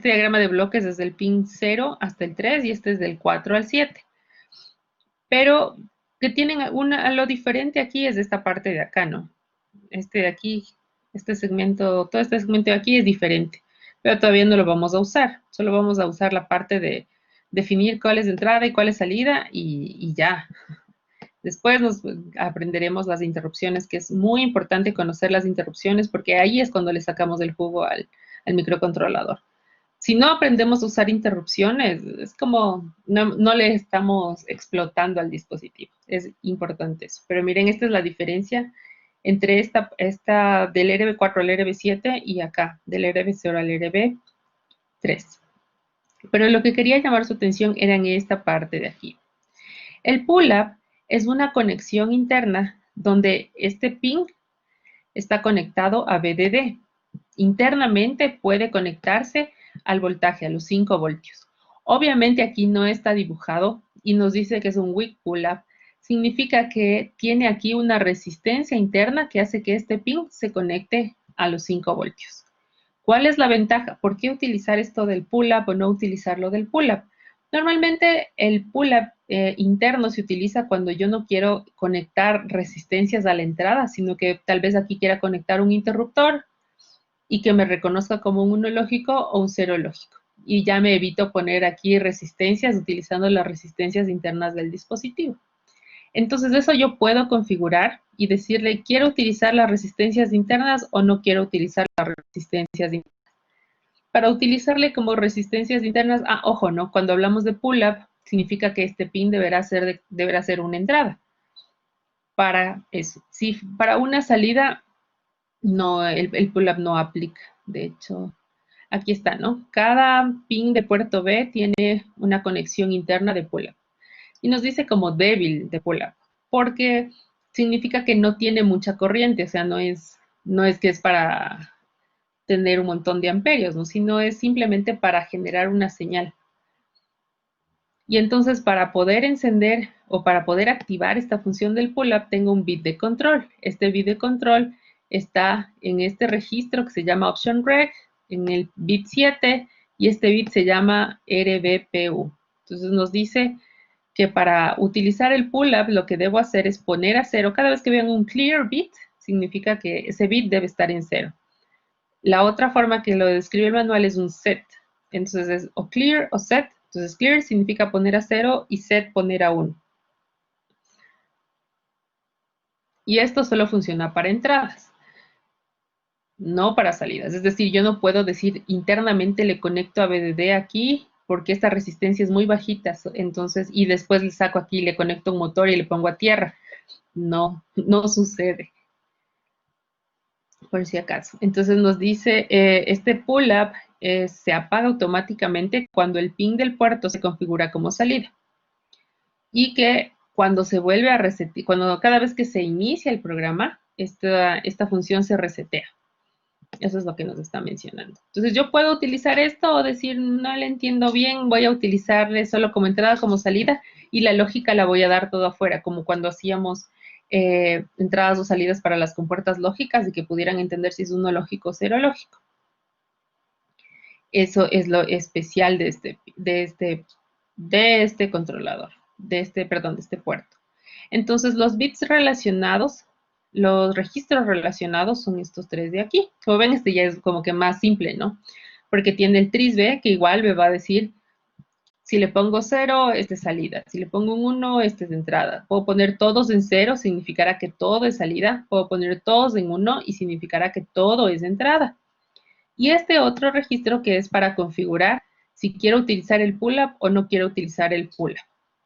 diagrama de bloques desde el pin 0 hasta el 3 y este es del 4 al 7. Pero que tienen lo diferente aquí es esta parte de acá, ¿no? Este de aquí, este segmento, todo este segmento de aquí es diferente, pero todavía no lo vamos a usar. Solo vamos a usar la parte de definir cuál es entrada y cuál es salida y ya. Después nos aprenderemos las interrupciones, que es muy importante conocer las interrupciones porque ahí es cuando le sacamos el jugo al microcontrolador. Si no aprendemos a usar interrupciones, es como no le estamos explotando al dispositivo. Es importante eso. Pero miren, esta es la diferencia entre esta del RB4 al RB7 y acá, del RB0 al RB3. Pero lo que quería llamar su atención era en esta parte de aquí. El pull-up es una conexión interna donde este pin está conectado a VDD. Internamente puede conectarse al voltaje, a los 5 voltios. Obviamente aquí no está dibujado y nos dice que es un weak pull-up. Significa que tiene aquí una resistencia interna que hace que este pin se conecte a los 5 voltios. ¿Cuál es la ventaja? ¿Por qué utilizar esto del pull-up o no utilizarlo del pull-up? Normalmente el pull-up interno se utiliza cuando yo no quiero conectar resistencias a la entrada, sino que tal vez aquí quiera conectar un interruptor y que me reconozca como un 1 lógico o un 0 lógico. Y ya me evito poner aquí resistencias utilizando las resistencias internas del dispositivo. Entonces eso yo puedo configurar y decirle, ¿quiero utilizar las resistencias internas o no quiero utilizar las resistencias internas? Para utilizarle como resistencias internas, ojo, ¿no? Cuando hablamos de pull-up, significa que este pin deberá ser una entrada. Para eso. Si para una salida, no, el pull-up no aplica. De hecho, aquí está, ¿no? Cada pin de puerto B tiene una conexión interna de pull-up. Y nos dice como débil de pull-up, porque significa que no tiene mucha corriente, o sea, no es que es para tener un montón de amperios, ¿no? Sino es simplemente para generar una señal. Y entonces para poder encender o para poder activar esta función del pull-up tengo un bit de control. Este bit de control está en este registro que se llama option reg, en el bit 7, y este bit se llama RBPU. Entonces nos dice que para utilizar el pull-up lo que debo hacer es poner a 0. Cada vez que vean un clear bit, significa que ese bit debe estar en 0. La otra forma que lo describe el manual es un set. Entonces es o clear o set. Entonces clear significa poner a 0 y set poner a 1. Y esto solo funciona para entradas, no para salidas. Es decir, yo no puedo decir internamente le conecto a VDD aquí porque esta resistencia es muy bajita. Entonces, y después le saco aquí, le conecto un motor y le pongo a tierra. No, no sucede. Por si acaso. Entonces nos dice, este pull-up se apaga automáticamente cuando el pin del puerto se configura como salida. Y que cuando se vuelve a resetear, cada vez que se inicia el programa, esta función se resetea. Eso es lo que nos está mencionando. Entonces yo puedo utilizar esto o decir, no le entiendo bien, voy a utilizarle solo como entrada, como salida, y la lógica la voy a dar todo afuera, como cuando hacíamos entradas o salidas para las compuertas lógicas y que pudieran entender si es 1 lógico o 0 lógico. Eso es lo especial de este controlador, de este puerto. Entonces, los bits relacionados, los registros relacionados son estos 3 de aquí. Como ven, este ya es como que más simple, ¿no? Porque tiene el tris-B, que igual me va a decir, si le pongo 0, este es salida. Si le pongo un 1, este es entrada. Puedo poner todos en 0, significará que todo es salida. Puedo poner todos en 1 y significará que todo es entrada. Y este otro registro que es para configurar si quiero utilizar el pull-up o no quiero utilizar el pull-up.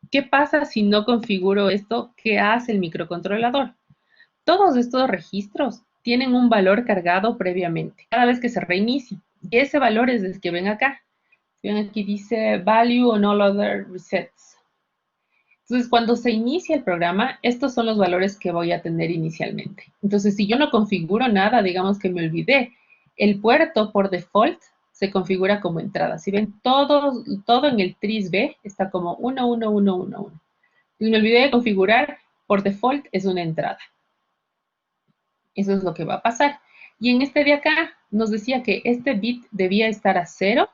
¿Qué pasa si no configuro esto? ¿Qué hace el microcontrolador? Todos estos registros tienen un valor cargado previamente, cada vez que se reinicia. Y ese valor es el que ven acá. Ven aquí dice value on all other resets. Entonces, cuando se inicia el programa, estos son los valores que voy a tener inicialmente. Entonces, si yo no configuro nada, digamos que me olvidé, el puerto por default se configura como entrada. Si ven, todo en el TRIS-B está como 1, 1, 1, 1, 1. Si me olvidé de configurar, por default es una entrada. Eso es lo que va a pasar. Y en este de acá nos decía que este bit debía estar a 0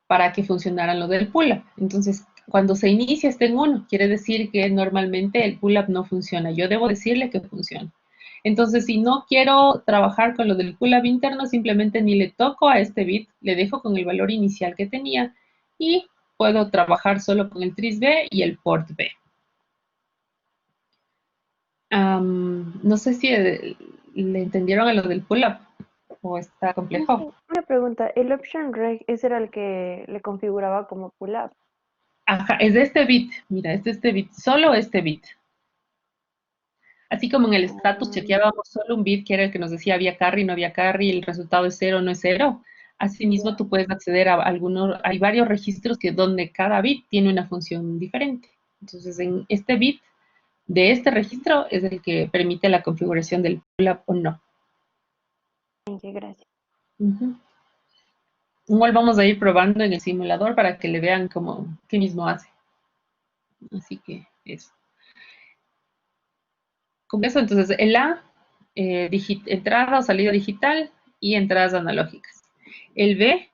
para que funcionara lo del pull-up. Entonces, cuando se inicia está en 1, quiere decir que normalmente el pull-up no funciona. Yo debo decirle que funciona. Entonces, si no quiero trabajar con lo del pull-up interno, simplemente ni le toco a este bit, le dejo con el valor inicial que tenía y puedo trabajar solo con el TRIS-B y el port B. No sé si le entendieron a lo del pull-up o está complejo. Una pregunta, el option reg, ese era el que le configuraba como pull-up. Ajá, es de este bit. Mira, es de este bit, solo este bit. Así como en el status chequeábamos solo un bit, que era el que nos decía había carry, no había carry, el resultado es 0, no es 0. Asimismo, tú puedes acceder a algunos, hay varios registros que donde cada bit tiene una función diferente. Entonces, en este bit de este registro es el que permite la configuración del pull-up o no. Gracias. Igual vamos a ir probando en el simulador para que le vean como qué mismo hace. Así que eso. Con eso, entonces, el A, entrada o salida digital y entradas analógicas. El B,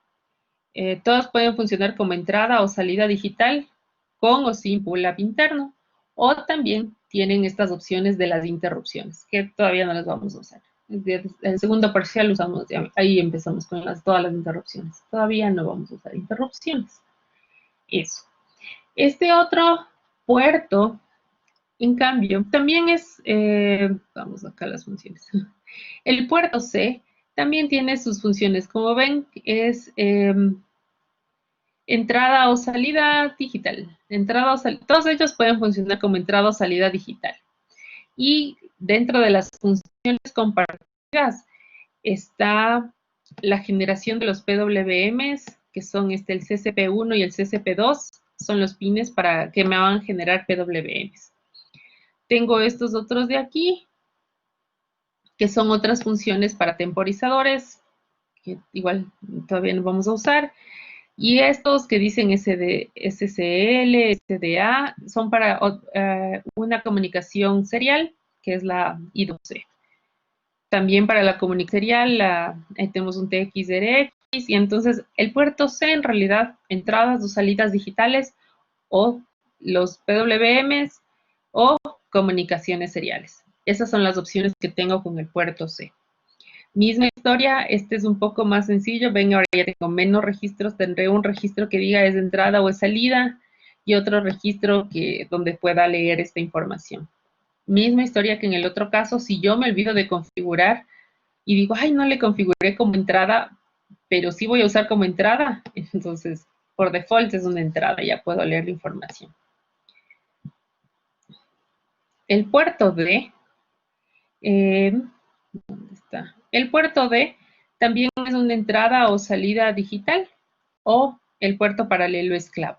todos pueden funcionar como entrada o salida digital con o sin pull-up interno. O también tienen estas opciones de las interrupciones, que todavía no las vamos a usar. El segundo parcial usamos, ahí empezamos con todas las interrupciones. Todavía no vamos a usar interrupciones. Eso. Este otro puerto, en cambio, también es, vamos acá las funciones. El puerto C también tiene sus funciones. Como ven, es entrada o salida digital. Todos ellos pueden funcionar como entrada o salida digital. Y dentro de las funciones compartidas está la generación de los PWMs, que son el CCP1 y el CCP2, son los pines que me van a generar PWMs. Tengo estos otros de aquí, que son otras funciones para temporizadores, que igual todavía no vamos a usar. Y estos que dicen SCL, SDA, son para una comunicación serial, que es la I2C. También para la comunicación serial tenemos un TXRX, y entonces el puerto C en realidad, entradas o salidas digitales, o los PWMs, o comunicaciones seriales. Esas son las opciones que tengo con el puerto C. Misma historia, este es un poco más sencillo. Ven, ahora ya tengo menos registros. Tendré un registro que diga es de entrada o es salida y otro registro donde pueda leer esta información. Misma historia que en el otro caso, si yo me olvido de configurar y digo, ay, no le configuré como entrada, pero sí voy a usar como entrada, entonces por default es una entrada, ya puedo leer la información. El puerto D, ¿dónde está? El puerto D también es una entrada o salida digital o el puerto paralelo esclavo.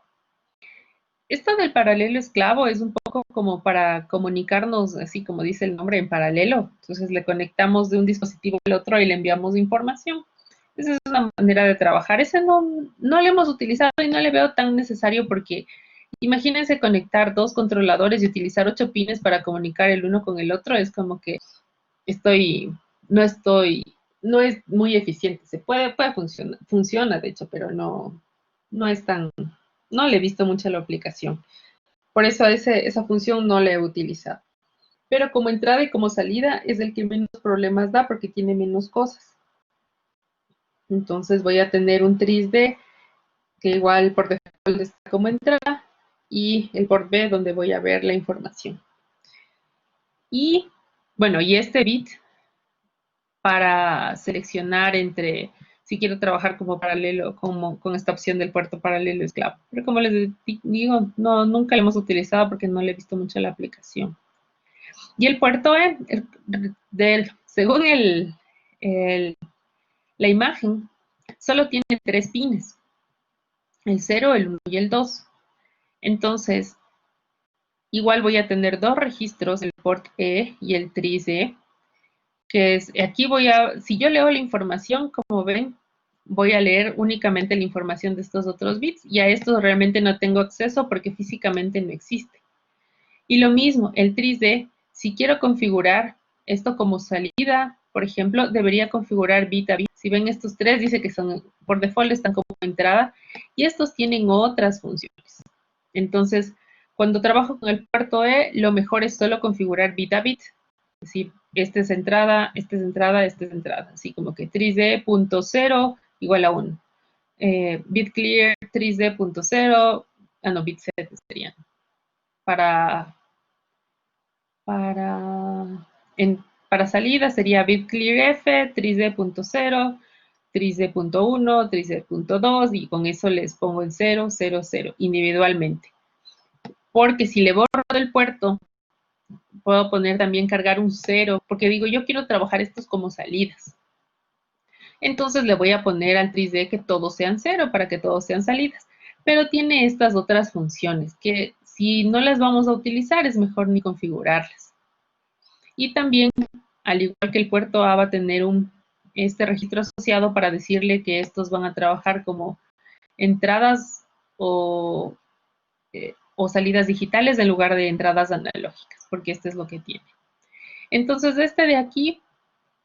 Esto del paralelo esclavo es un poco como para comunicarnos, así como dice el nombre, en paralelo. Entonces le conectamos de un dispositivo al otro y le enviamos información. Esa es una manera de trabajar. Ese no lo hemos utilizado y no le veo tan necesario porque imagínense conectar dos controladores y utilizar 8 pines para comunicar el uno con el otro. Es como que no es muy eficiente. Se puede funcionar, funciona de hecho, pero no es tan, no le he visto mucha la aplicación. Por eso esa función no la he utilizado. Pero como entrada y como salida es el que menos problemas da porque tiene menos cosas. Entonces voy a tener un TRIS-D que igual por default está como entrada y el port B donde voy a ver la información. Y bueno, y este bit para seleccionar entre si quiero trabajar como paralelo, como con esta opción del puerto paralelo esclavo. Pero como les digo, no, nunca lo hemos utilizado porque no le he visto mucho la aplicación. Y el puerto E, según la imagen, solo tiene 3 pines, el 0, el 1 y el 2. Entonces, igual voy a tener 2 registros, el port E y el tris E, que es, aquí si yo leo la información, como ven, voy a leer únicamente la información de estos otros bits, y a estos realmente no tengo acceso porque físicamente no existe. Y lo mismo, el tris E, si quiero configurar esto como salida, por ejemplo, debería configurar bit a bit. Si ven estos 3, dice que son, por default están como entrada, y estos tienen otras funciones. Entonces, cuando trabajo con el puerto E, lo mejor es solo configurar bit a bit. Es decir, esta es entrada, esta es entrada, esta es entrada. Así como que trisd.0 igual a 1. Bit clear, trisd.0, no, bit set serían. Para salida sería bit clear f, trisd.0, trisd.1, trisd.2 y con eso les pongo el 0, 0, 0 individualmente. Porque si le borro del puerto, puedo poner también cargar un 0, porque digo, yo quiero trabajar estos como salidas. Entonces le voy a poner al trisd que todos sean 0 para que todos sean salidas. Pero tiene estas otras funciones que si no las vamos a utilizar es mejor ni configurarlas. Y también, al igual que el puerto A va a tener este registro asociado para decirle que estos van a trabajar como entradas o salidas digitales en lugar de entradas analógicas, porque este es lo que tiene. Entonces, este de aquí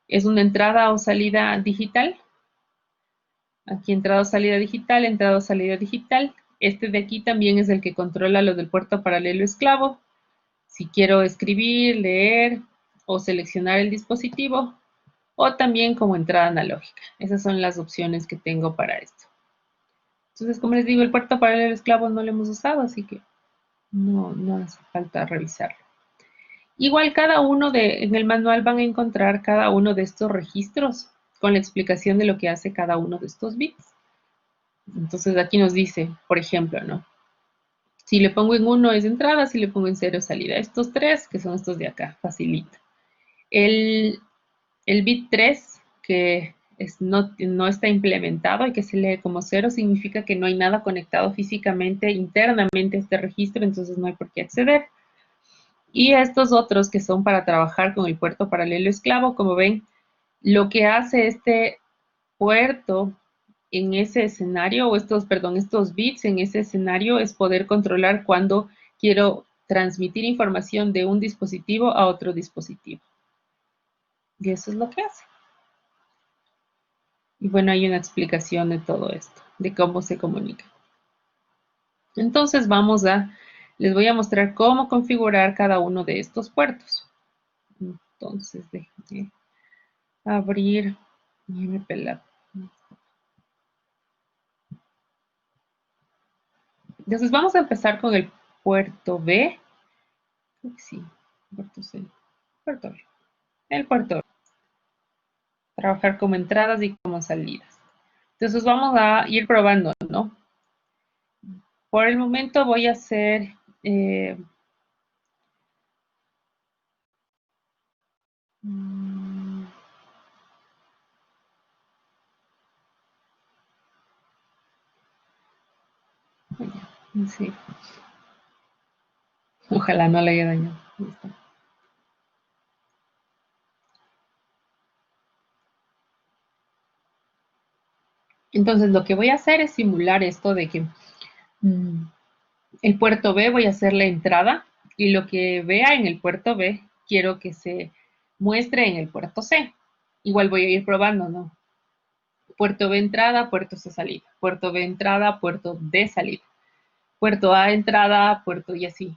es una entrada o salida digital. Aquí entrada o salida digital, entrada o salida digital. Este de aquí también es el que controla lo del puerto paralelo esclavo. Si quiero escribir, leer o seleccionar el dispositivo, o también como entrada analógica. Esas son las opciones que tengo para esto. Entonces, como les digo, el puerto paralelo esclavo no lo hemos usado, así que no hace falta revisarlo. Igual en el manual van a encontrar cada uno de estos registros con la explicación de lo que hace cada uno de estos bits. Entonces aquí nos dice, por ejemplo, ¿no? Si le pongo en 1 es entrada, si le pongo en 0 es salida. Estos 3, que son estos de acá, facilita. El bit 3, que no está implementado y que se lee como 0, significa que no hay nada conectado físicamente, internamente a este registro, entonces no hay por qué acceder. Y estos otros que son para trabajar con el puerto paralelo esclavo, como ven, lo que hace este puerto en ese escenario, estos bits en ese escenario es poder controlar cuando quiero transmitir información de un dispositivo a otro dispositivo. Y eso es lo que hace. Y bueno, hay una explicación de todo esto, de cómo se comunica. Entonces les voy a mostrar cómo configurar cada uno de estos puertos. Entonces, déjenme abrir IMPLAB. Entonces vamos a empezar con el puerto B. Sí, puerto C. Puerto B. El puerto B. Trabajar como entradas y como salidas. Entonces vamos a ir probando, ¿no? Por el momento voy a hacer... sí. Ojalá no le haya dañado. Listo. Entonces lo que voy a hacer es simular esto de que el puerto B voy a hacer la entrada y lo que vea en el puerto B quiero que se muestre en el puerto C. Igual voy a ir probando, ¿no? Puerto B entrada, puerto C salida. Puerto B entrada, puerto D salida. Puerto A entrada, puerto y así,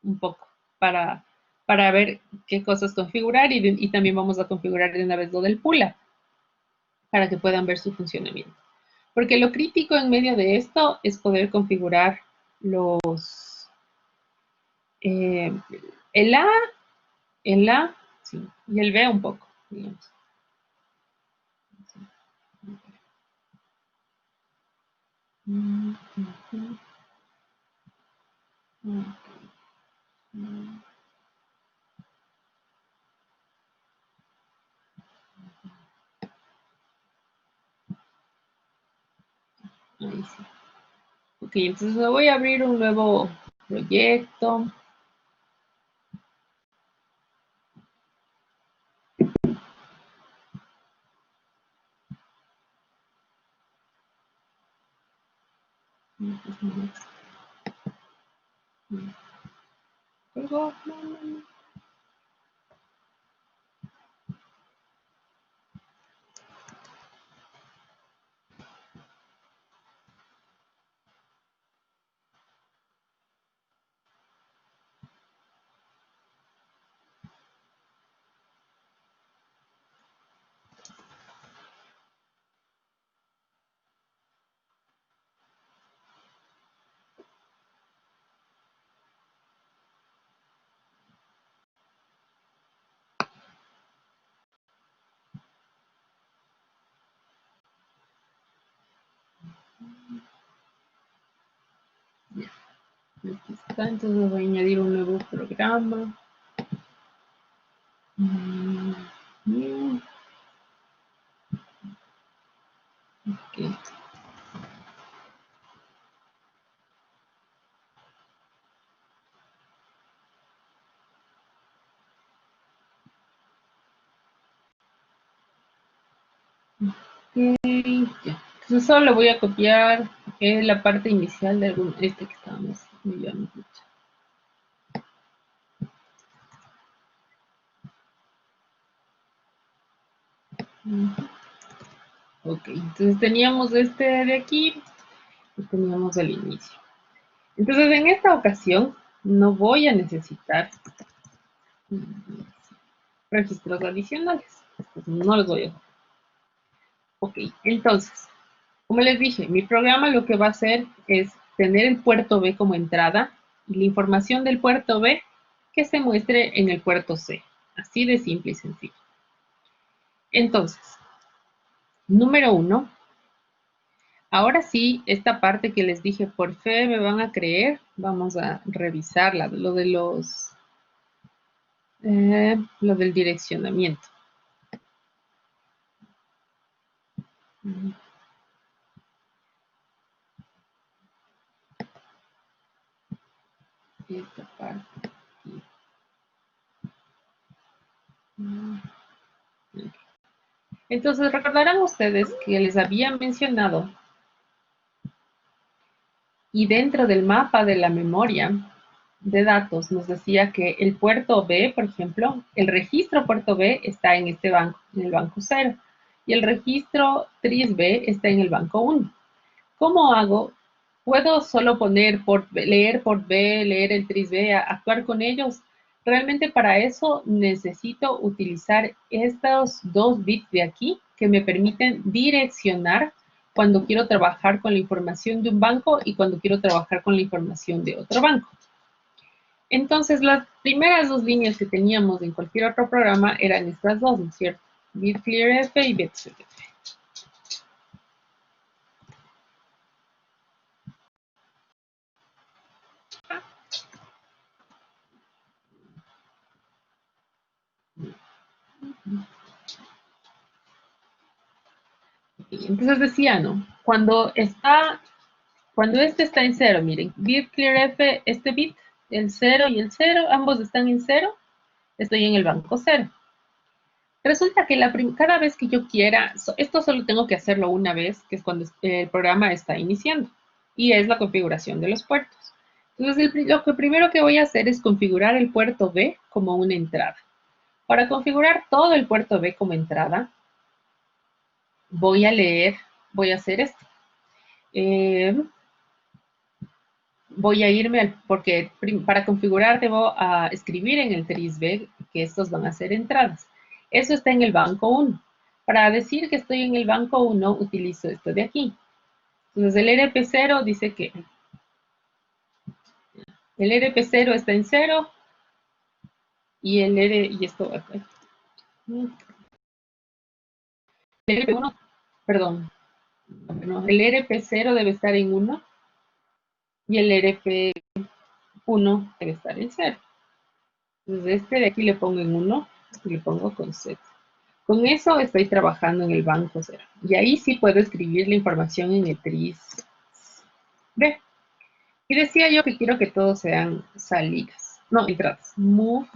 un poco, para ver qué cosas configurar y también vamos a configurar de una vez lo del PULA para que puedan ver su funcionamiento. Porque lo crítico en medio de esto es poder configurar el A, sí, y el B un poco, digamos. Mm, ujú. Ok. Mm, ahí sí. Ok, entonces me voy a abrir un nuevo proyecto. Luego, no. Ya, aquí está. Entonces voy a añadir un nuevo programa. Bien, ok. Ok, ya. Entonces solo le voy a copiar la parte inicial de este que estábamos enviando. Ok, entonces teníamos este de aquí y teníamos el inicio. Entonces en esta ocasión no voy a necesitar registros adicionales. No los voy a usar. Ok, entonces, como les dije, mi programa lo que va a hacer es tener el puerto B como entrada y la información del puerto B que se muestre en el puerto C. Así de simple y sencillo. Entonces, número 1, ahora sí, esta parte que les dije, por fe me van a creer, vamos a revisarla, lo del direccionamiento. Esta parte aquí. Entonces, recordarán ustedes que les había mencionado y dentro del mapa de la memoria de datos nos decía que el puerto B, por ejemplo, el registro puerto B está en este banco, en el banco 0, y el registro tris B está en el banco 1. ¿Cómo hago? ¿Puedo solo poner leer port B, leer el tris B, actuar con ellos? Realmente para eso necesito utilizar estos 2 bits de aquí que me permiten direccionar cuando quiero trabajar con la información de un banco y cuando quiero trabajar con la información de otro banco. Entonces, las primeras 2 líneas que teníamos en cualquier otro programa eran estas dos, ¿no es cierto? BitClearF y BitSweetF. Entonces decía, ¿no? Cuando este está en 0, miren, BitClearF, este bit, el 0 y el 0, ambos están en 0, estoy en el banco 0. Resulta que cada vez que yo quiera, esto solo tengo que hacerlo una vez, que es cuando el programa está iniciando, y es la configuración de los puertos. Entonces, lo que primero que voy a hacer es configurar el puerto B como una entrada. Para configurar todo el puerto B como entrada, voy a hacer esto. Voy a irme, porque para configurar debo escribir en el tris B que estos van a ser entradas. Eso está en el banco 1. Para decir que estoy en el banco 1, utilizo esto de aquí. Entonces, el RP0 dice que el RP0 está en 0 y y esto acá. El RP1, perdón, Bueno, el RP0 debe estar en 1 y el RP1 debe estar en 0. Entonces este de aquí le pongo en 1 y le pongo con Z. Con eso estoy trabajando en el banco 0. Y ahí sí puedo escribir la información en el tris B. Y decía yo que quiero que todos sean salidas. No, entradas. Move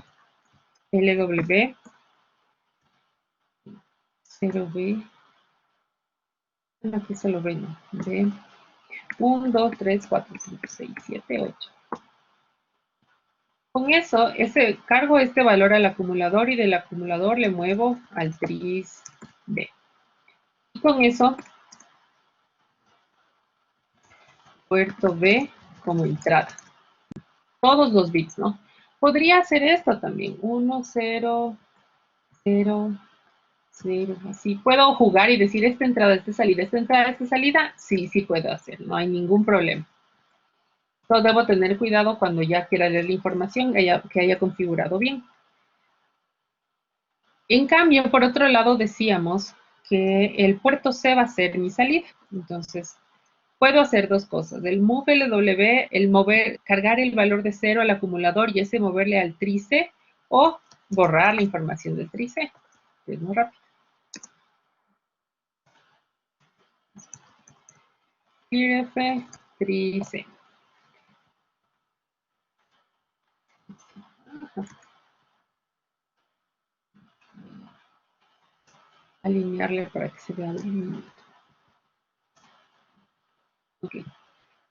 LW 0B. Aquí solo B, no. B. 1, 2, 3, 4, 5, 6, 7, 8. Con eso, cargo este valor al acumulador y del acumulador le muevo al tris B. Y con eso, puerto B como entrada. Todos los bits, ¿no? Podría hacer esto también. 1, 0, 0, 0, así. ¿Puedo jugar y decir esta entrada, esta salida, esta entrada, esta salida? Sí, sí puedo hacer, no hay ningún problema. Solo debo tener cuidado cuando ya quiera leer la información que haya configurado bien. En cambio, por otro lado, decíamos que el puerto C va a ser mi salida. Entonces, puedo hacer dos cosas. El move LW, cargar el valor de 0 al acumulador y ese moverle al trice, o borrar la información del trice. Es muy rápido. Clearf, trice. Alinearle para que se vea bien. Ok.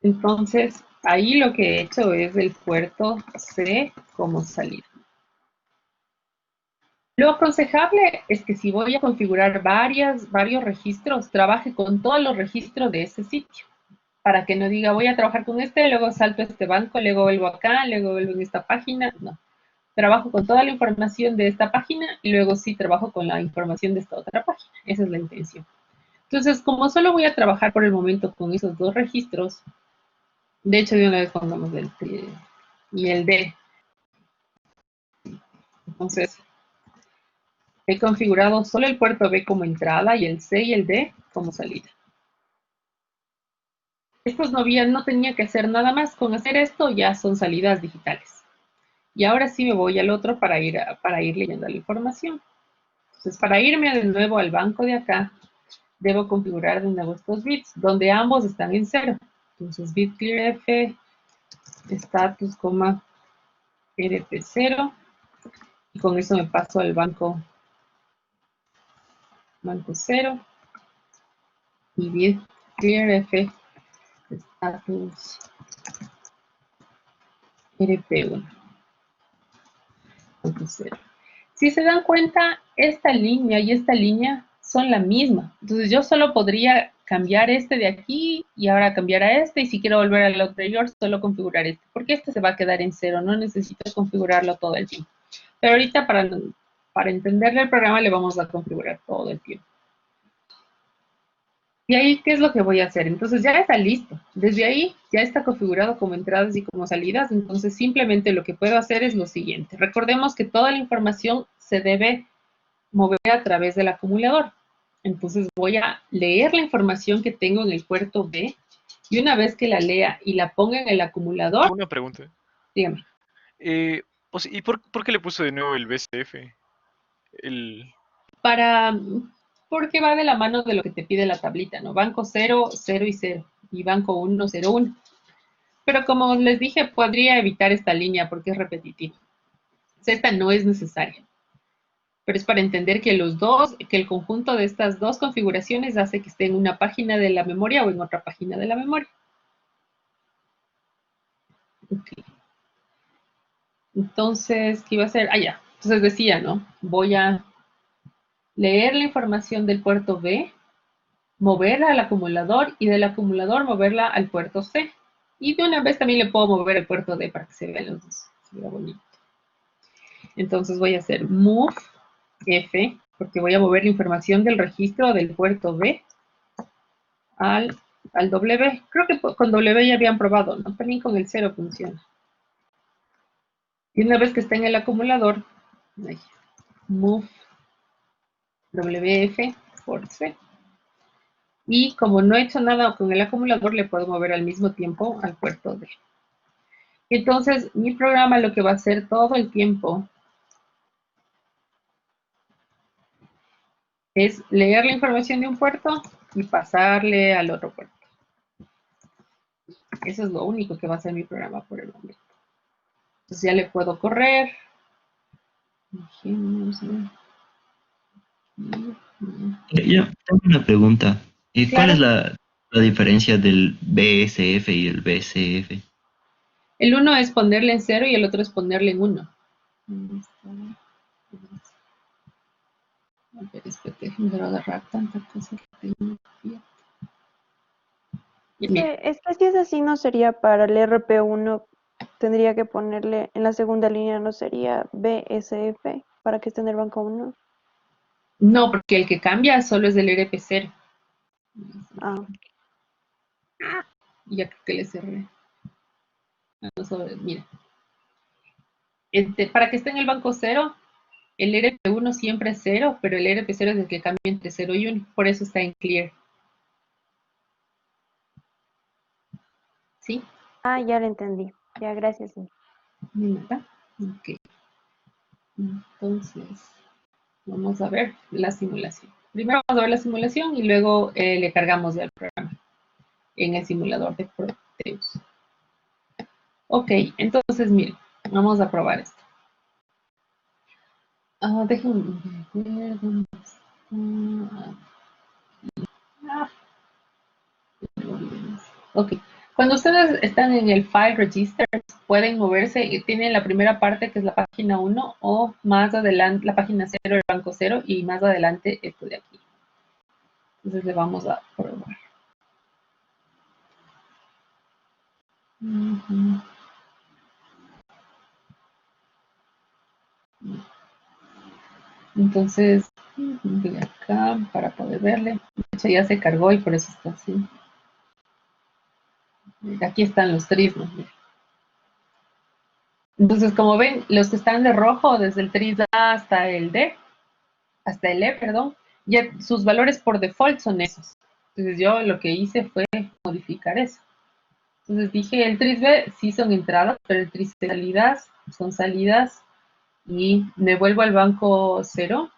Entonces, ahí lo que he hecho es el puerto C como salida. Lo aconsejable es que si voy a configurar varios registros, trabaje con todos los registros de ese sitio. Para que no diga, voy a trabajar con este, luego salto a este banco, luego vuelvo acá, luego vuelvo en esta página. No. Trabajo con toda la información de esta página y luego sí trabajo con la información de esta otra página. Esa es la intención. Entonces, como solo voy a trabajar por el momento con esos dos registros, de hecho, de una vez pongamos el T y el D. Entonces, he configurado solo el puerto B como entrada y el C y el D como salida. Estos no tenía que hacer nada más. Con hacer esto ya son salidas digitales. Y ahora sí me voy al otro para ir leyendo la información. Entonces, para irme de nuevo al banco de acá, debo configurar de nuevo estos bits, donde ambos están en 0. Entonces, bit clear F, status, rp0, y con eso me paso al banco 0, y bit clear F, status, rp1. Si se dan cuenta, esta línea y esta línea son la misma. Entonces yo solo podría cambiar este de aquí y ahora cambiar a este, y si quiero volver al anterior, solo configurar este, porque este se va a quedar en 0, no necesito configurarlo todo el tiempo. Pero ahorita para entenderle el programa le vamos a configurar todo el tiempo. Y ahí, ¿qué es lo que voy a hacer? Entonces ya está listo. Desde ahí ya está configurado como entradas y como salidas. Entonces simplemente lo que puedo hacer es lo siguiente. Recordemos que toda la información se debe mover a través del acumulador. Entonces voy a leer la información que tengo en el puerto B, y una vez que la lea y la ponga en el acumulador, Una pregunta. dígame. ¿Y por qué le puso de nuevo el BCF? Porque va de la mano de lo que te pide la tablita, ¿no? Banco 0, 0 y 0, y banco 1, 0, 1. Pero como les dije, podría evitar esta línea porque es repetitiva. Esta no es necesaria. Pero es para entender que el conjunto de estas dos configuraciones hace que esté en una página de la memoria o en otra página de la memoria. Okay. Entonces, ¿qué iba a hacer? Ya. Entonces decía, ¿no? Voy a leer la información del puerto B, moverla al acumulador y del acumulador moverla al puerto C. Y de una vez también le puedo mover el puerto D para que se vean los dos. Se vea bonito. Entonces voy a hacer move F, porque voy a mover la información del registro del puerto B al W. Creo que con W ya habían probado, ¿no? También con el 0 funciona. Y una vez que está en el acumulador, move WF por C. Y como no he hecho nada con el acumulador, le puedo mover al mismo tiempo al puerto D. Entonces, mi programa lo que va a hacer todo el tiempo es leer la información de un puerto y pasarle al otro puerto. Eso es lo único que va a hacer mi programa por el momento. Entonces ya le puedo correr. Yo tengo una pregunta. ¿Cuál es Claro, la diferencia del BSF y el BCF? el uno es ponerle en 0 y el otro es ponerle en 1. A ver, espérate, déjenme agarrar tanta cosa que tengo. Mira, Es que si es así, no sería para el RP1, tendría que ponerle en la segunda línea, no sería BSF para que esté en el banco 1. no, porque el que cambia solo es del RP0. Ah, Ya creo que le cerré. Mira, para que esté en el banco 0, el RP1 siempre es 0, pero el RP0 es el que cambia entre 0 y 1. Por eso está en clear. ¿Sí? ya lo entendí. Ya, gracias. Sí. Nada. Ok. Entonces, vamos a ver la simulación. Primero vamos a ver la simulación y luego le cargamos ya el programa en el simulador de Proteus. Ok, entonces miren, vamos a probar esto. Déjenme ver dónde está. Ok, cuando ustedes están en el File Register, pueden moverse y tienen la primera parte que es la página 1 o más adelante la página 0, el banco 0 y más adelante esto de aquí. Entonces le vamos a probar. Entonces, voy acá para poder verle. De hecho, ya se cargó y por eso está así. Aquí están los trisnos. Entonces, como ven, los que están de rojo, desde el tris A hasta el D, hasta el E, perdón, ya sus valores por default son esos. Entonces, yo lo que hice fue modificar eso. Entonces dije, el tris B sí son entradas, pero el tris C salidas son salidas y me vuelvo al banco 0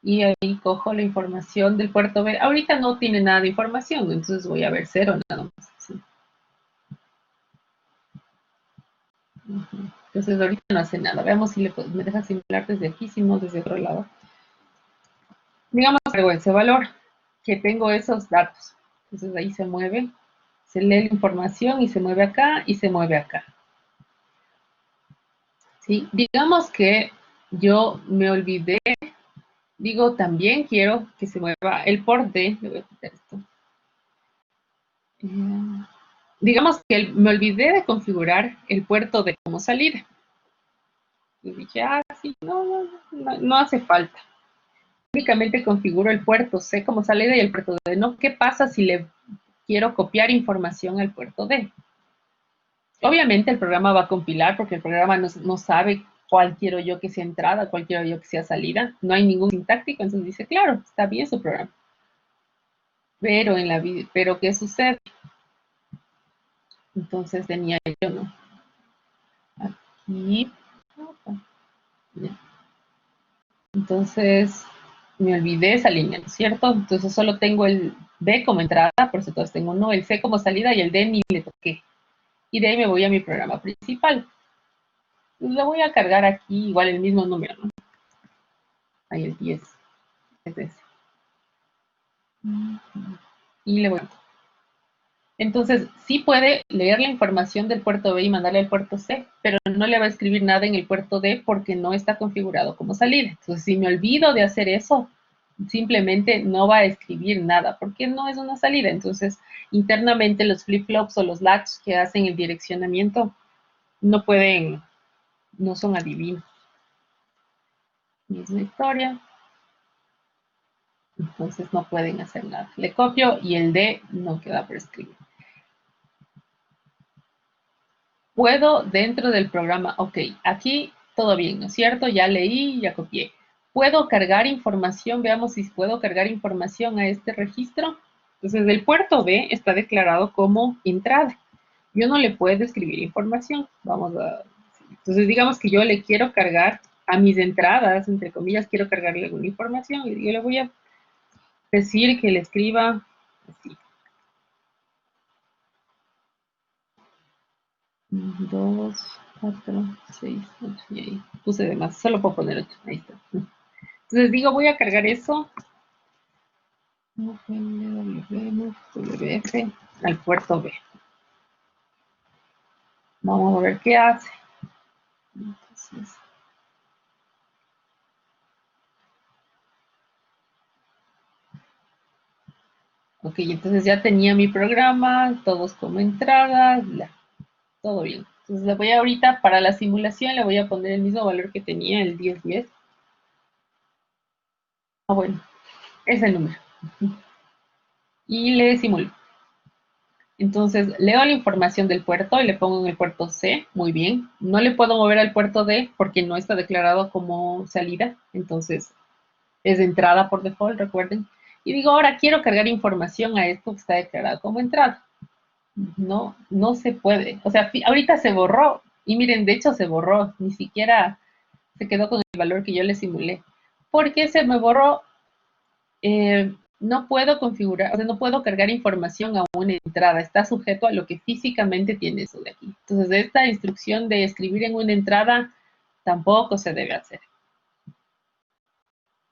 y ahí cojo la información del puerto B. Ahorita no tiene nada de información, entonces voy a ver 0 nada más. ¿Sí? Entonces ahorita no hace nada. Veamos si me deja simular desde aquí, si no desde otro lado. Digamos que cargo ese valor, que tengo esos datos. Entonces ahí se mueve, se lee la información y se mueve acá y se mueve acá. ¿Sí? Digamos que yo me olvidé, digo también quiero que se mueva el port D, le voy a quitar esto. Digamos que me olvidé de configurar el puerto D como salida. Y dije, sí, no hace falta. Únicamente configuro el puerto C como salida y el puerto D no. ¿Qué pasa si le quiero copiar información al puerto D? Obviamente el programa va a compilar porque el programa no sabe cuál quiero yo que sea entrada, cuál quiero yo que sea salida. No hay ningún sintáctico, entonces dice, claro, está bien su programa. Pero ¿qué sucede? Entonces tenía yo, ¿no? Aquí. Entonces me olvidé esa línea, ¿no es cierto? Entonces solo tengo el D como entrada, por eso todos tengo uno, el C como salida y el D ni le toqué. Y de ahí me voy a mi programa principal. Lo voy a cargar aquí, igual el mismo número, ¿no? Ahí el 10. Es ese. Y le voy a... Entonces, sí puede leer la información del puerto B y mandarle al puerto C, pero no le va a escribir nada en el puerto D porque no está configurado como salida. Entonces, si me olvido de hacer eso, simplemente no va a escribir nada porque no es una salida. Entonces, internamente los flip-flops o los latches que hacen el direccionamiento no son adivinos. Misma historia. Entonces no pueden hacer nada. Le copio y el D no queda por escribir. Puedo dentro del programa, ok, aquí todo bien, ¿no es cierto? Ya leí, ya copié. puedo cargar información, veamos si puedo cargar información a este registro. Entonces, el puerto B está declarado como entrada. Yo no le puedo escribir información. Entonces, digamos que yo le quiero cargar a mis entradas, entre comillas, quiero cargarle alguna información. Y yo le voy a decir que le escriba así. 2, 4, 6, 8, y ahí puse de más, solo puedo poner 8, ahí está. Entonces digo, voy a cargar eso WF al puerto B. Vamos a ver qué hace. Entonces, ok, entonces ya tenía mi programa, todos como entradas, todo bien. Entonces le voy ahorita, para la simulación, le voy a poner el mismo valor que tenía, el 1010. Ah, bueno, es el número. Y le simulo. Entonces, leo la información del puerto y le pongo en el puerto C, muy bien. No le puedo mover al puerto D porque no está declarado como salida, entonces es de entrada por default, recuerden. Y digo, ahora quiero cargar información a esto que está declarado como entrada. No, no se puede. O sea, ahorita se borró. Y miren, de hecho se borró. Ni siquiera se quedó con el valor que yo le simulé. ¿Por qué se me borró? No puedo configurar, o sea, no puedo cargar información a una entrada. Está sujeto a lo que físicamente tiene eso de aquí. Entonces, esta instrucción de escribir en una entrada tampoco se debe hacer.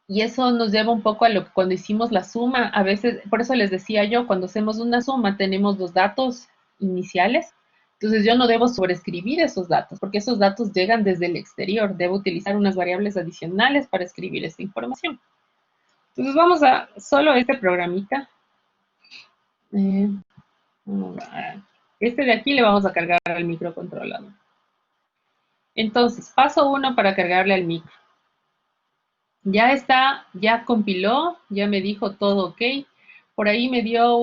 Y eso nos lleva un poco a lo que cuando hicimos la suma, a veces, por eso les decía yo, cuando hacemos una suma tenemos los datos iniciales, entonces yo no debo sobreescribir esos datos, porque esos datos llegan desde el exterior, debo utilizar unas variables adicionales para escribir esta información. Entonces vamos a solo este programita. Este de aquí le vamos a cargar al microcontrolador. Entonces, paso 1 para cargarle al micro. Ya está, ya compiló, ya me dijo todo ok. Por ahí me dio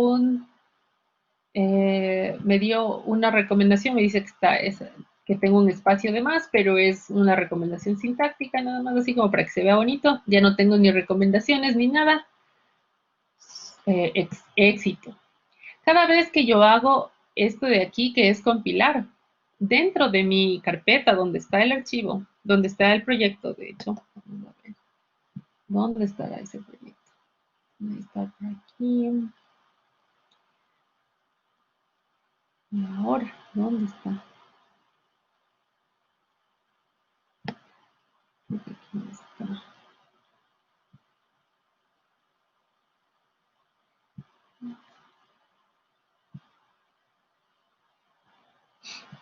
una recomendación, me dice que que tengo un espacio de más, pero es una recomendación sintáctica, nada más así como para que se vea bonito. Ya no tengo ni recomendaciones ni nada. Éxito. Cada vez que yo hago esto de aquí, que es compilar, dentro de mi carpeta donde está el archivo, donde está el proyecto, de hecho, vamos a ver, ¿dónde estará ese proyecto? Está por aquí. Y ahora, ¿dónde está? Aquí está.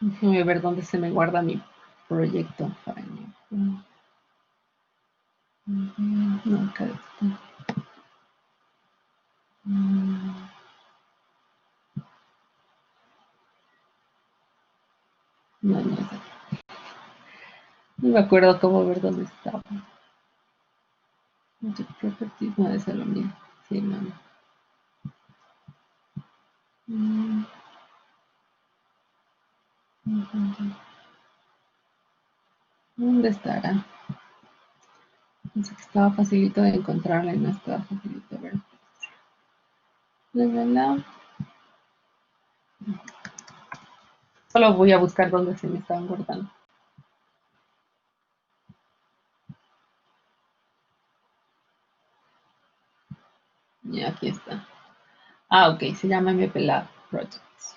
Déjame ver dónde se me guarda mi proyecto. No, acá está. No, no es aquí. No me acuerdo cómo ver dónde estaba. Properties, no, eso es lo mío. Sí, no, no. ¿Dónde estará? Pensé que estaba facilito de encontrarla y no estaba facilito, ¿verdad? Solo voy a buscar dónde se me estaban guardando. Y aquí está. Ah, ok, se llama MPLAB Projects.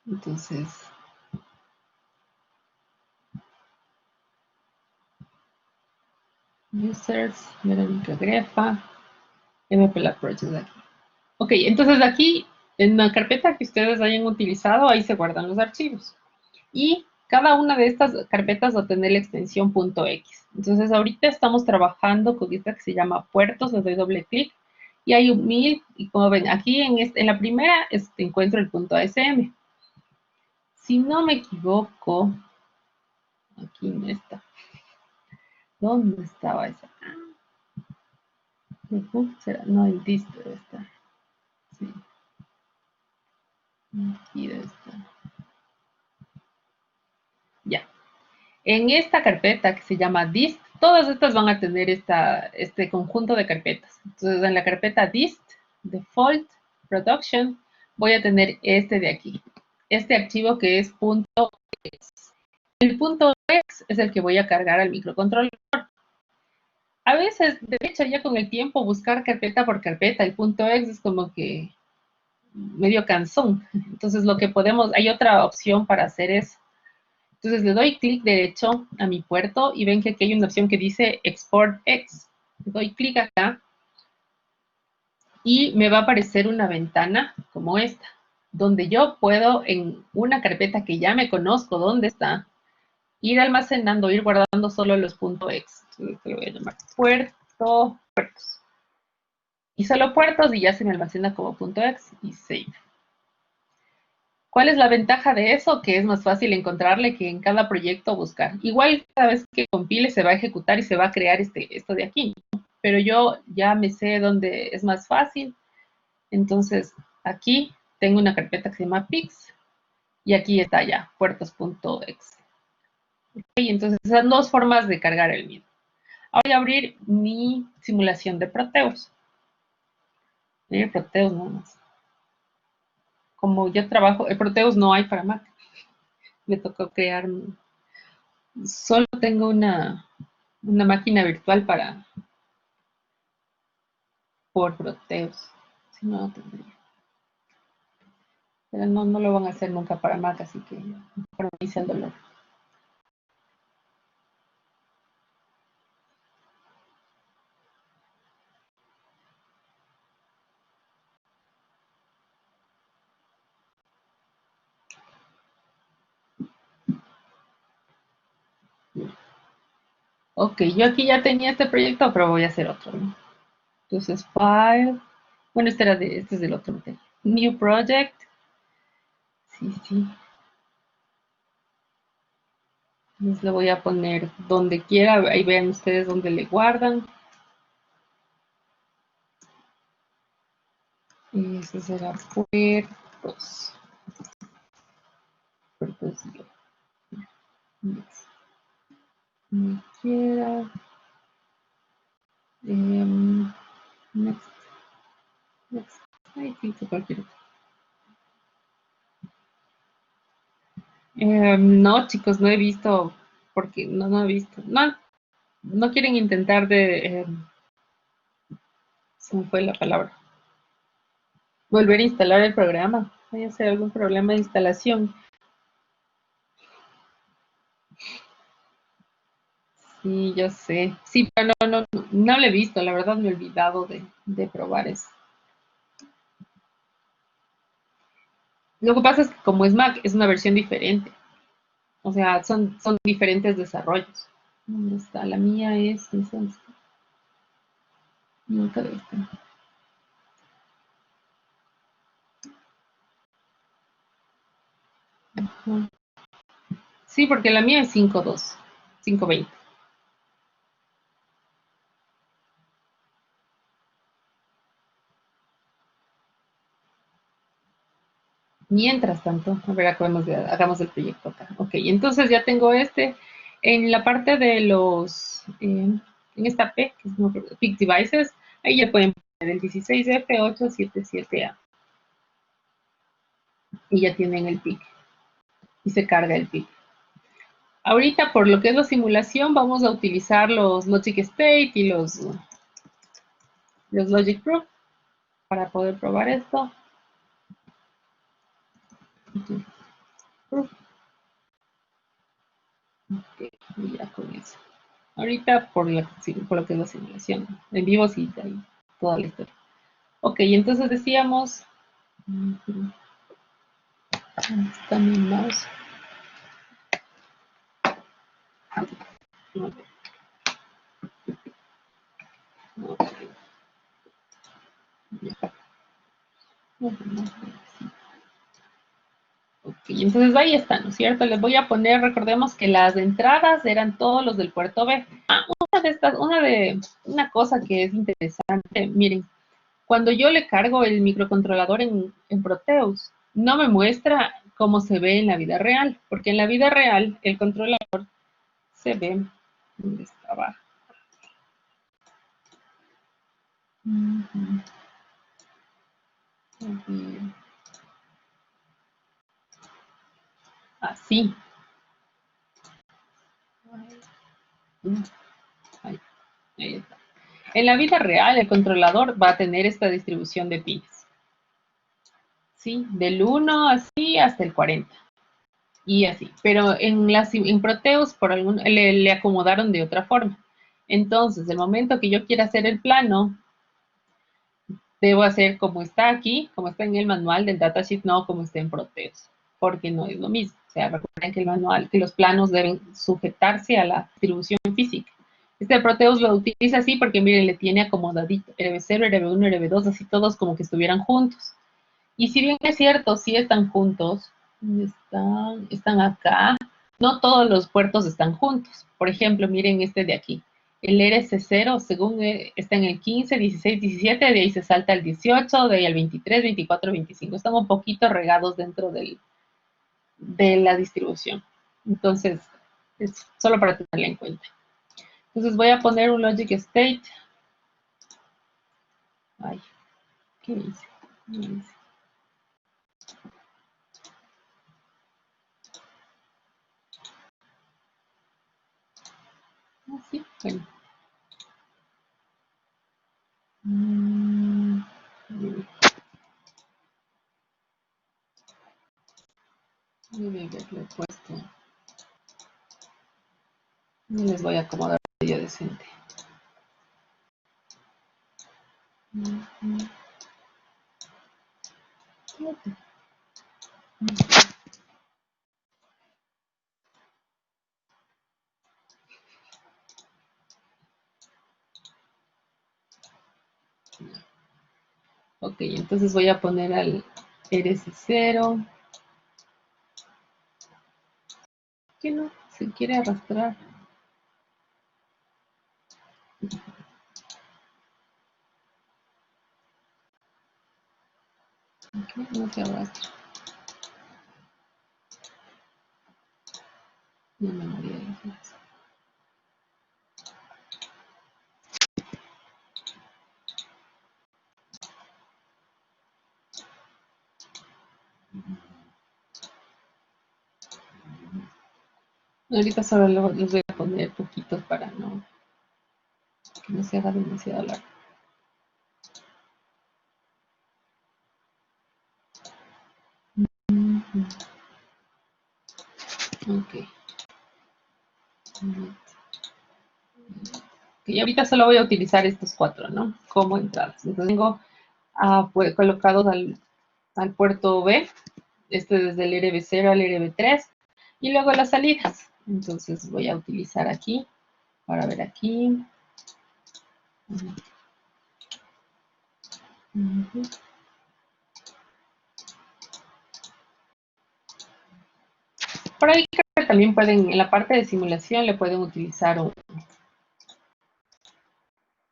Entonces, users, Verónica Grefa, MPLAB Projects aquí. Ok, entonces aquí, en la carpeta que ustedes hayan utilizado, ahí se guardan los archivos. Y cada una de estas carpetas va a tener la extensión .x. Entonces, ahorita estamos trabajando con esta que se llama puertos, le doy doble clic, y hay 1000, y como ven, aquí en la primera encuentro el .asm. Si no me equivoco, aquí no está. ¿Dónde estaba esa? ¿Será? No, en this debe estar. Sí. Aquí debe estar. Ya. En esta carpeta que se llama dist, todas estas van a tener este conjunto de carpetas. Entonces, en la carpeta dist, default, production, voy a tener este de aquí. Este archivo que es .exe. El .exe es el que voy a cargar al microcontrolador. A veces, de hecho, ya con el tiempo, buscar carpeta por carpeta, el .exe es como que medio cansón. Entonces, lo que podemos, hay otra opción para hacer eso. Entonces, le doy clic derecho a mi puerto y ven que aquí hay una opción que dice Export X. Le doy clic acá y me va a aparecer una ventana como esta, donde yo puedo, en una carpeta que ya me conozco dónde está, ir almacenando, ir guardando solo los .exe. Entonces, lo voy a llamar puertos. Y solo puertos y ya se me almacena como .exe y save. ¿Cuál es la ventaja de eso? Que es más fácil encontrarle que en cada proyecto buscar. Igual cada vez que compile se va a ejecutar y se va a crear esto de aquí, ¿no? Pero yo ya me sé dónde es más fácil. Entonces, aquí tengo una carpeta que se llama pix y aquí está ya, puertos.exe. Okay, entonces, esas son dos formas de cargar el mío. Ahora voy a abrir mi simulación de Proteus. Proteus nada más. Como yo trabajo, el Proteus no hay para Mac. Me tocó crear, solo tengo una máquina virtual por Proteus. Si no, no tendría. Pero no lo van a hacer nunca para Mac, así que mejor me hice el dolor. Ok, yo aquí ya tenía este proyecto, pero voy a hacer otro, ¿no? Entonces, File. Bueno, este es del otro material. New Project. Sí. Entonces le voy a poner donde quiera. Ahí vean ustedes dónde le guardan. Y eso será puertos. Puertos. Donde quiera. Next. Ahí clico cualquier otro. No, chicos, no he visto, porque no he visto. No quieren intentar se me fue la palabra. Volver a instalar el programa. Vaya a ser algún problema de instalación. Sí, yo sé. Sí, pero no lo he visto. La verdad me he olvidado de probar eso. Lo que pasa es que como es Mac, es una versión diferente. O sea, son diferentes desarrollos. ¿Dónde está? La mía es... ¿Dónde está? Nunca debe estar. Sí, porque la mía es 5.2, 5.20. Mientras tanto, a ver, hagamos el proyecto acá. Ok, entonces ya tengo este. En la parte de en esta P, que es PIC Devices, ahí ya pueden poner el 16F877A. Y ya tienen el PIC. Y se carga el PIC. Ahorita, por lo que es la simulación, vamos a utilizar los Logic State y los Logic Proof para poder probar esto. Ok, y ya con eso. Ahorita por lo que es la simulación. En vivo sí, hay toda la historia. Ok, entonces decíamos... Está mi mouse. Ok, entonces ahí está, ¿no es cierto? Les voy a poner, recordemos que las entradas eran todos los del puerto B. Una cosa que es interesante, miren, cuando yo le cargo el microcontrolador en Proteus, no me muestra cómo se ve en la vida real, porque en la vida real el controlador se ve dónde estaba. Ujú. A ver. Así. Ahí, ahí está. En la vida real, el controlador va a tener esta distribución de pines. ¿Sí? Del 1 así hasta el 40. Y así. Pero en Proteus le acomodaron de otra forma. Entonces, el momento que yo quiera hacer el plano, debo hacer como está aquí, como está en el manual del datasheet, no como está en Proteus, porque no es lo mismo. O sea, recuerden que el manual, que los planos deben sujetarse a la distribución física. Este Proteus lo utiliza así porque, miren, le tiene acomodadito RB0, RB1, RB2, así todos como que estuvieran juntos. Y si bien es cierto, sí están juntos, están acá, no todos los puertos están juntos. Por ejemplo, miren este de aquí. El RC0, según está en el 15, 16, 17, de ahí se salta al 18, de ahí al 23, 24, 25. Están un poquito regados dentro de la distribución. Entonces, es solo para tenerla en cuenta. Entonces voy a poner un logic state. Ay, ¿qué hice? ¿Qué hice? Así, bueno. Debe haberle puesto. No les voy a acomodar ya decente. Ok, entonces voy a poner al RS0. ¿Qué no? Se quiere arrastrar. Okay, no se arrastra. No me moría de las. Ahorita solo les voy a poner poquitos para que no se haga demasiado largo. Ok. Y ahorita solo voy a utilizar estos 4, ¿no? Como entradas. Entonces tengo colocados al puerto B, desde el RB0 al RB3, y luego las salidas. Entonces voy a utilizar aquí, para ver aquí. Por ahí creo que también pueden, en la parte de simulación le pueden utilizar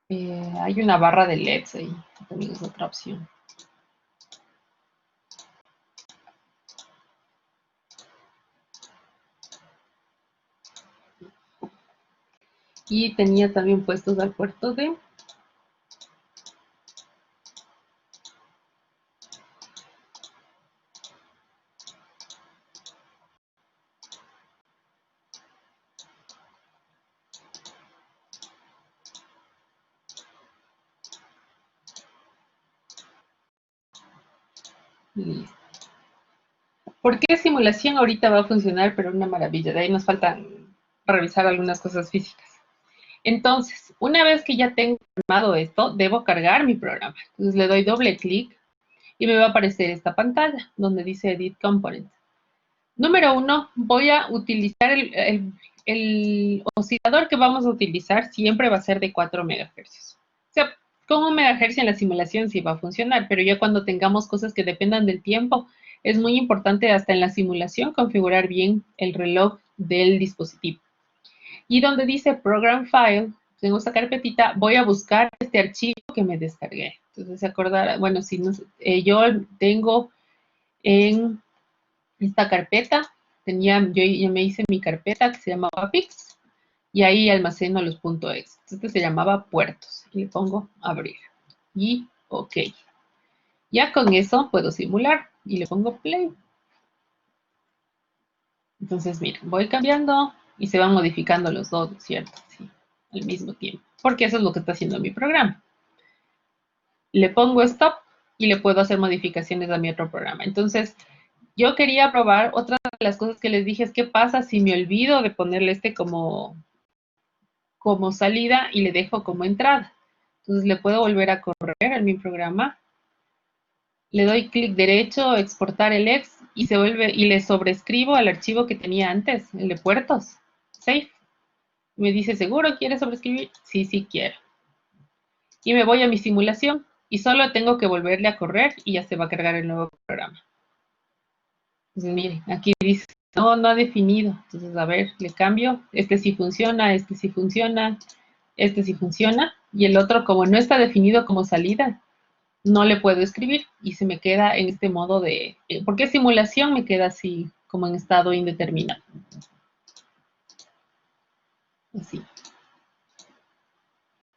hay una barra de LEDs ahí, también es otra opción. Y tenía también puestos al puerto D. Listo. ¿Por qué simulación ahorita va a funcionar? Pero una maravilla. De ahí nos falta revisar algunas cosas físicas. Entonces, una vez que ya tengo armado esto, debo cargar mi programa. Entonces le doy doble clic y me va a aparecer esta pantalla donde dice Edit Component. Número 1, voy a utilizar el oscilador que vamos a utilizar siempre va a ser de 4 MHz. O sea, con 1 MHz en la simulación sí va a funcionar, pero ya cuando tengamos cosas que dependan del tiempo, es muy importante hasta en la simulación configurar bien el reloj del dispositivo. Y donde dice Program File, tengo esta carpetita, voy a buscar este archivo que me descargué. Entonces, se acordará, bueno, si no, yo tengo en esta carpeta, yo ya me hice mi carpeta que se llamaba Pix. y ahí almaceno los .exe. Este se llamaba puertos. Y le pongo abrir. Y OK. Ya con eso puedo simular y le pongo play. Entonces, miren, voy cambiando y se van modificando los dos, ¿cierto? Sí, al mismo tiempo. Porque eso es lo que está haciendo mi programa. Le pongo stop y le puedo hacer modificaciones a mi otro programa. Entonces, yo quería probar, otra de las cosas que les dije es qué pasa si me olvido de ponerle este como salida y le dejo como entrada. Entonces le puedo volver a correr en mi programa. Le doy clic derecho, exportar el ex y se vuelve y le sobrescribo al archivo que tenía antes, el de puertos. Save. Me dice, ¿seguro quieres sobreescribir? Sí, sí quiero. Y me voy a mi simulación y solo tengo que volverle a correr y ya se va a cargar el nuevo programa. Entonces, miren, aquí dice, no ha definido. Entonces, a ver, le cambio. Este sí funciona, este sí funciona, este sí funciona. Y el otro, como no está definido como salida, no le puedo escribir y se me queda en este modo de... porque simulación me queda así, como en estado indeterminado. Así.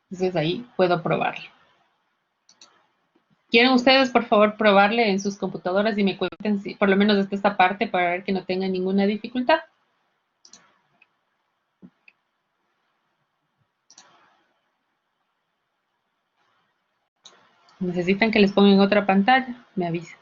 Entonces, ahí puedo probarlo. ¿Quieren ustedes, por favor, probarle en sus computadoras y me cuenten si, por lo menos desde esta parte para ver que no tengan ninguna dificultad? ¿Necesitan que les ponga en otra pantalla? Me avisan.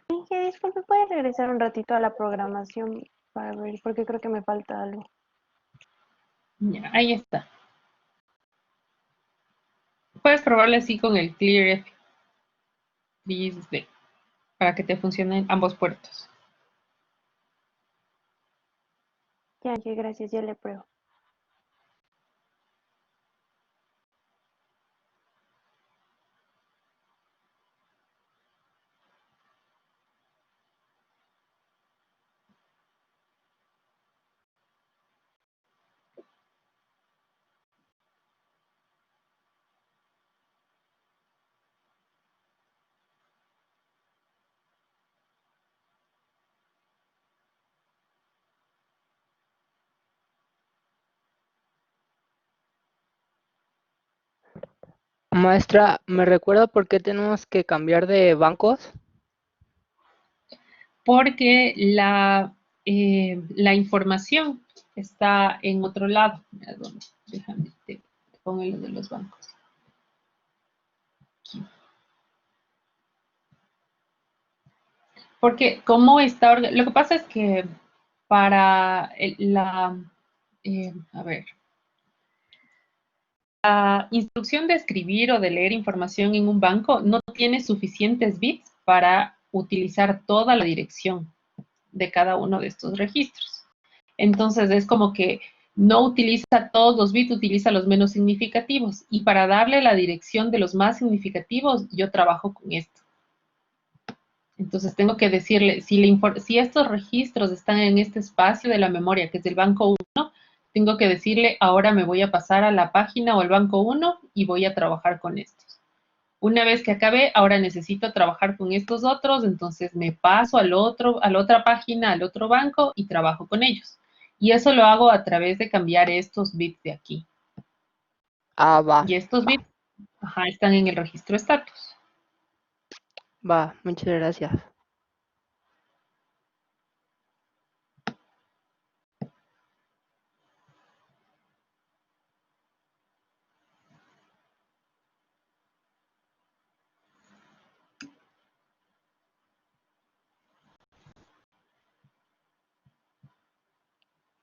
Dije, disculpe, ¿puede regresar un ratito a la programación para ver? Porque creo que me falta algo. Ya, ahí está. Puedes probarle así con el clearf para que te funcionen ambos puertos. Ya, gracias, ya le pruebo. Maestra, ¿me recuerda por qué tenemos que cambiar de bancos? Porque la información está en otro lado. Mira, ¿dónde? Déjame, te pongo lo de los bancos. Aquí. Porque cómo está, lo que pasa es que para a ver, la instrucción de escribir o de leer información en un banco no tiene suficientes bits para utilizar toda la dirección de cada uno de estos registros. Entonces es como que no utiliza todos los bits, utiliza los menos significativos. Y para darle la dirección de los más significativos, yo trabajo con esto. Entonces tengo que decirle, si estos registros están en este espacio de la memoria, que es del banco 1, tengo que decirle, ahora me voy a pasar a la página o al banco 1 y voy a trabajar con estos. Una vez que acabe, ahora necesito trabajar con estos otros, entonces me paso al otro, a la otra página, al otro banco y trabajo con ellos. Y eso lo hago a través de cambiar estos bits de aquí. Ah, va, Y estos va, bits, ajá, están en el registro estatus. va, muchas gracias.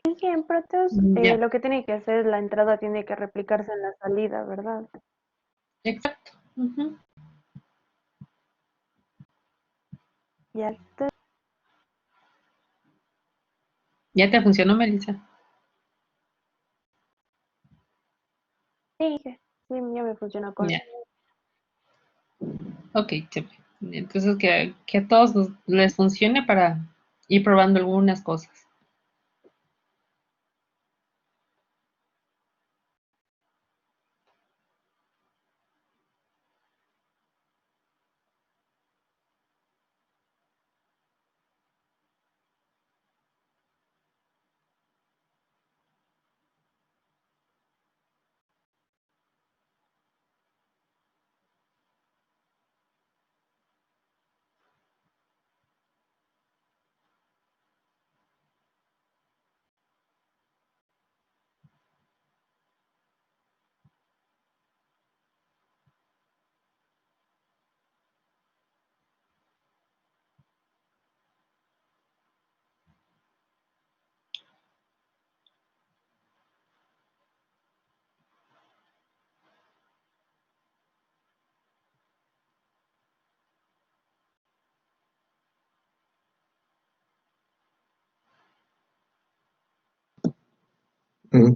Es que en Proteus Ya, lo que tiene que hacer es la entrada tiene que replicarse en la salida, ¿verdad? exacto. Ujú. Ya está. ¿Ya te funcionó, Melissa? Sí, sí, ya me funciona con... Ya. Ok, chévere. Entonces, que a todos les funcione para ir probando algunas cosas.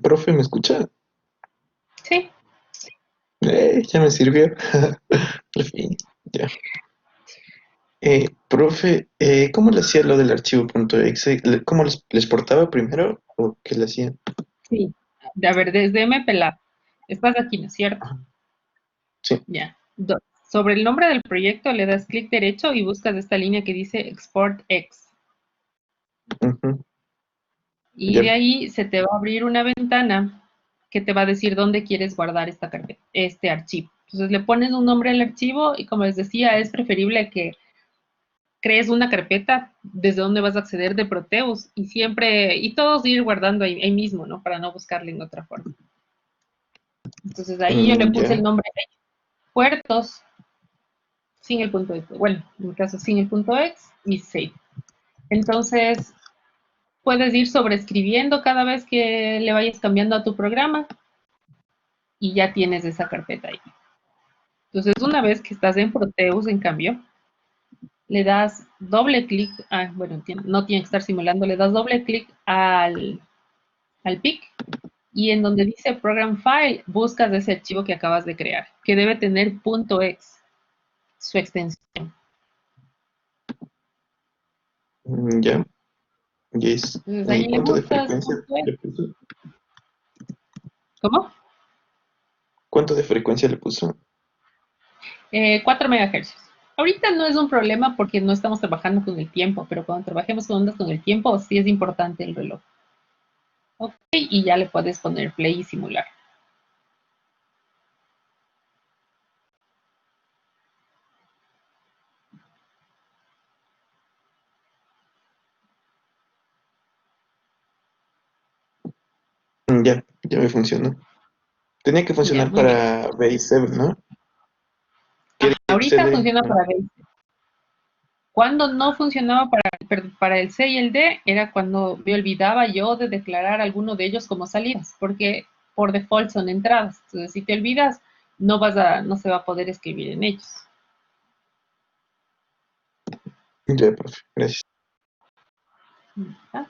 Profe, ¿me escucha? Sí, Ya me sirvió. Al fin, ya. Profe, ¿cómo le hacía lo del archivo .exe? ¿Cómo les exportaba primero o qué le hacían? sí. A ver, desde MPLAB. Estás aquí, ¿no es cierto? Ajá, sí. Ya. Sobre el nombre del proyecto le das clic derecho y buscas esta línea que dice Export X. Ujú, Y de ya. ahí se te va a abrir una ventana que te va a decir dónde quieres guardar esta carpeta, este archivo. Entonces le pones un nombre al archivo y como les decía, es preferible que crees una carpeta desde donde vas a acceder de Proteus y siempre, y todos ir guardando ahí mismo, ¿no? Para no buscarle en otra forma. Entonces ahí yo le puse Ya. el nombre de puertos sin el punto X, bueno, en mi caso sin el punto X y save. Entonces puedes ir sobreescribiendo cada vez que le vayas cambiando a tu programa y ya tienes esa carpeta ahí. Entonces una vez que estás en Proteus, en cambio, le das doble clic, bueno, no tiene que estar simulando, le das doble clic al PIC y en donde dice Program File, buscas ese archivo que acabas de crear, que debe tener .exe, su extensión. Ya. Yes. Entonces ahí le ¿Cuánto de buscas frecuencia .exe. le puso? ¿Cómo? ¿Cuánto de frecuencia le puso? 4 MHz. Ahorita no es un problema porque no estamos trabajando con el tiempo, pero cuando trabajemos con ondas con el tiempo, sí es importante el reloj. Ok, y ya le puedes poner play y simular. Ya, ya me funcionó. Tenía que Ya, funcionar muy bien. para Base7, ¿no? ¿Qué Ahorita CD? funciona para B. Cuando no funcionaba para el C y el D, era cuando me olvidaba yo de declarar alguno de ellos como salidas, porque por default son entradas. Entonces, si te olvidas, no se va a poder escribir en ellos. Ya, profe, gracias. ¿Ah?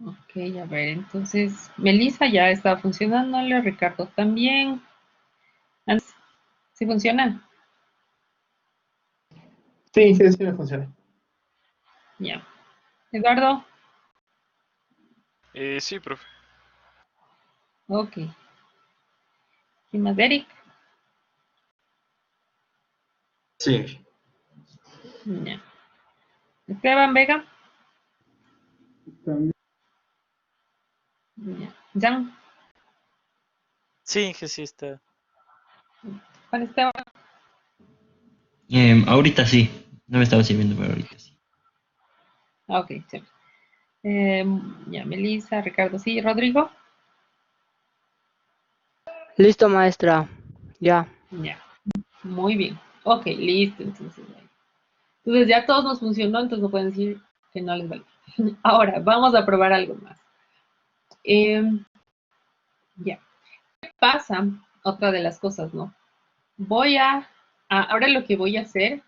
Ok, a ver, entonces Melissa ya está funcionándole, Ricardo también. ¿Sí funciona? Sí, sí, sí me funciona. Ya. Eduardo, Sí, profe. ok. ¿Quién más? Eric, Sí. ya. Esteban Vega, ya. Jan, Sí, que sí está. Juan Esteban, Ahorita sí. No me estaba sirviendo, pero ahorita sí. ok, sí. Ya, Melissa, Ricardo, sí, Rodrigo, Listo, maestra. Ya. ya. Muy bien. Ok, listo, entonces. Entonces ya todos nos funcionó, entonces no pueden decir que no les vale. Ahora, vamos a probar algo más. Ya. ¿Qué pasa? Otra de las cosas, ¿no? Ahora lo que voy a hacer,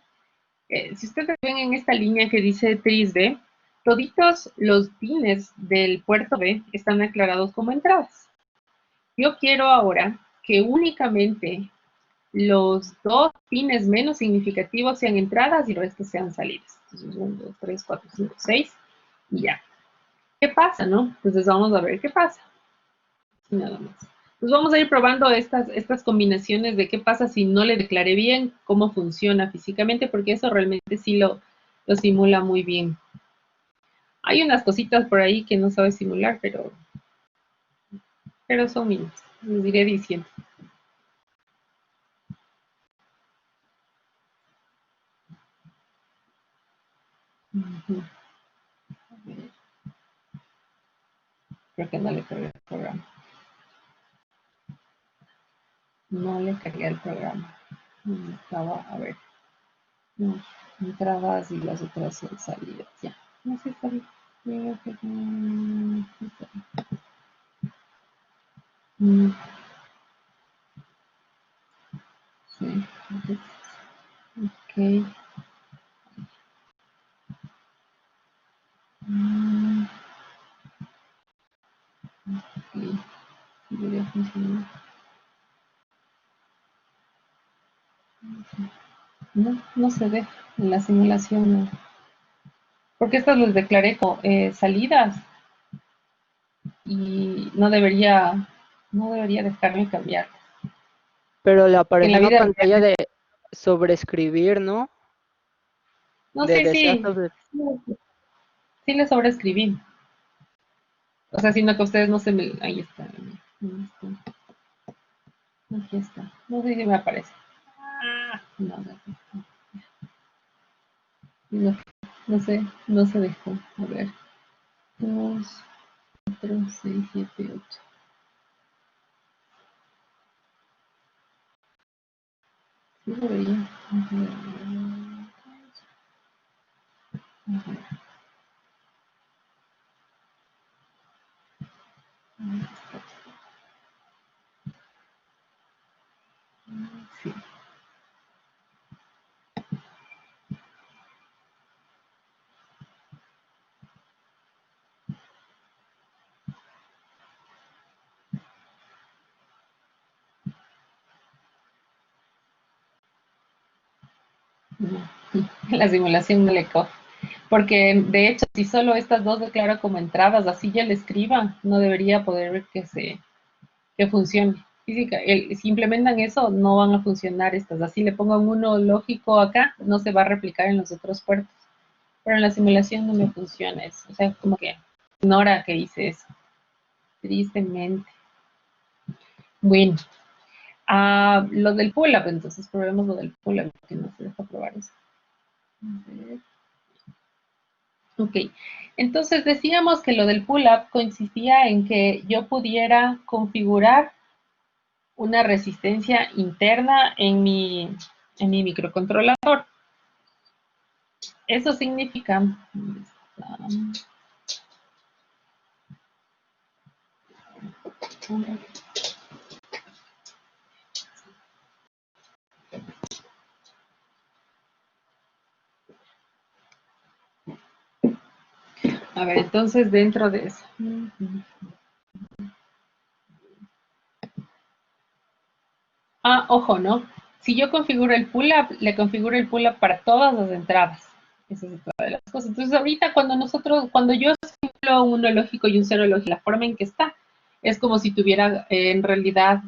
si ustedes ven en esta línea que dice tris B, toditos los pines del puerto B están aclarados como entradas. Yo quiero ahora que únicamente los dos pines menos significativos sean entradas y el resto sean salidas. Entonces, 1, 2, 3, 4, 5, 6 y ya. ¿Qué pasa, no? Entonces vamos a ver qué pasa. Y nada más. Pues vamos a ir probando estas combinaciones de qué pasa si no le declaré bien, cómo funciona físicamente, porque eso realmente sí lo simula muy bien. Hay unas cositas por ahí que no sabe simular, pero son mínimas, les iré diciendo. Ujú. Creo que no le cargué el programa. No le cargué el programa. Estaba, a ver, no, entradas y las otras son salidas. Ya, no sé, está bien. Mm, sí, entonces, ok. Mm, ok, debería funcionar. No, no se ve en la simulación, no. Porque estas les declaré como salidas y no debería dejarme cambiar. Pero le Que en apareció la una vida pantalla real, de sobreescribir, ¿no? no De sé desear si sobre... sí le sobreescribí. O sea, sino que ustedes no se me. Ahí está. Aquí está. No sé si me aparece. No, no, no sé, no se dejó. A ver. 2, 4, 6, 7, 8. Sí lo veía. Sí. No. La simulación no le coge. Porque de hecho, si solo estas dos declaro como entradas, así ya le escriba, no debería poder ver que funcione. Si implementan eso, no van a funcionar estas. Así le pongo uno lógico acá, no se va a replicar en los otros puertos. Pero en la simulación no me funciona eso. O sea, como que ignora que hice eso. Tristemente. Bueno, lo del pull-up, entonces probemos lo del pull-up, que no se deja probar eso. A ver. Ok, entonces decíamos que lo del pull-up consistía en que yo pudiera configurar una resistencia interna en mi microcontrolador. Eso significa, A ver, entonces dentro de eso. Ah, ojo, ¿no? Si yo configuro el pull-up, le configuro el pull-up para todas las entradas. Esa es otra de las cosas. Entonces, ahorita cuando yo simulo un 1 lógico y un 0 lógico, la forma en que está, es como si tuviera en realidad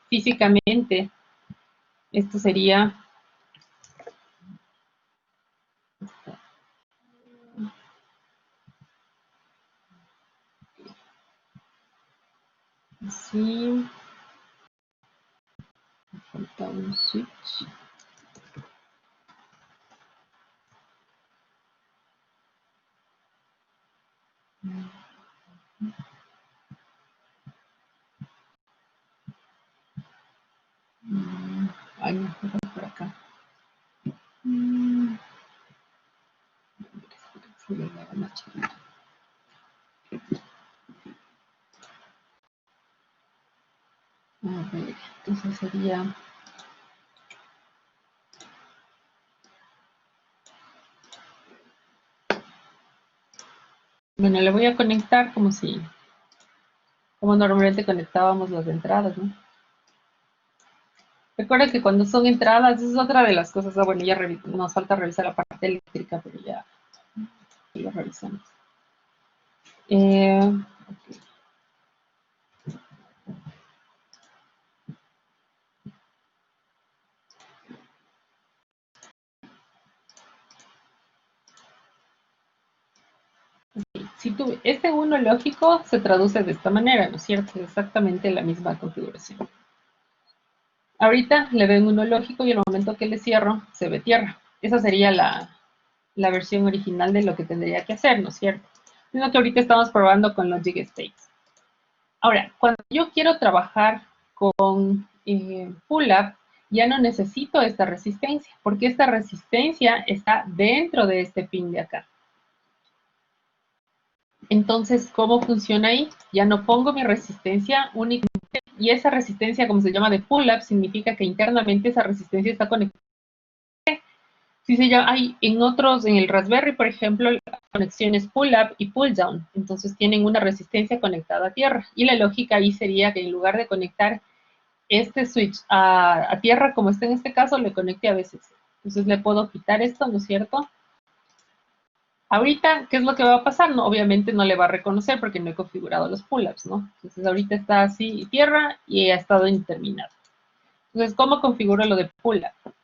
físicamente, esto sería así, falta un switch. Ay, no, mejor por acá. Se me va más chiquito. A ver, entonces sería... Bueno, le voy a conectar como normalmente conectábamos las entradas, ¿no? Recuerda que cuando son entradas, esa es otra de las cosas. Ah, bueno, ya nos falta revisar la parte eléctrica, pero ya lo revisamos. Ok. Este 1 lógico se traduce de esta manera, ¿no es cierto? Es exactamente la misma configuración. Ahorita le ven 1 lógico y al momento que le cierro, se ve tierra. Esa sería la versión original de lo que tendría que hacer, ¿no es cierto? Sino que ahorita estamos probando con Logic States. Ahora, cuando yo quiero trabajar con pull-up, ya no necesito esta resistencia, porque esta resistencia está dentro de este pin de acá. Entonces, ¿cómo funciona ahí? Ya no pongo mi resistencia únicamente, y esa resistencia, como se llama de pull-up, significa que internamente esa resistencia está conectada. Sí, se llama, hay en el Raspberry, por ejemplo, conexiones pull-up y pull-down. Entonces tienen una resistencia conectada a tierra. Y la lógica ahí sería que en lugar de conectar este switch a tierra, como está en este caso, le conecte a veces. Entonces le puedo quitar esto, ¿no es cierto? Ahorita, ¿qué es lo que va a pasar? No, obviamente no le va a reconocer porque no he configurado los pull-ups, ¿no? Entonces ahorita está así tierra y ha estado indeterminado. Entonces, ¿cómo configuro lo de pull-up?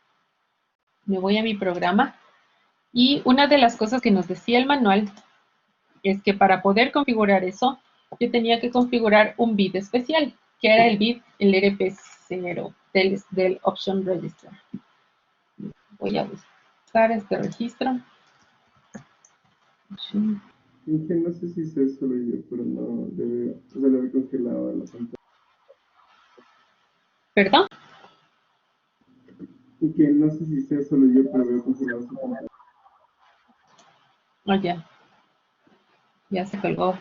Me voy a mi programa y una de las cosas que nos decía el manual es que para poder configurar eso, yo tenía que configurar un bit especial, que era el bit, el RP0 del Option Register. Voy a buscar este registro. Y que no sé si sé solo yo, pero no debe, o sea, le veo congelado la pantalla. ¿Perdón? Y que no sé si sé solo yo, pero veo congelado su pantalla. Oh, ya. Ya se colgó.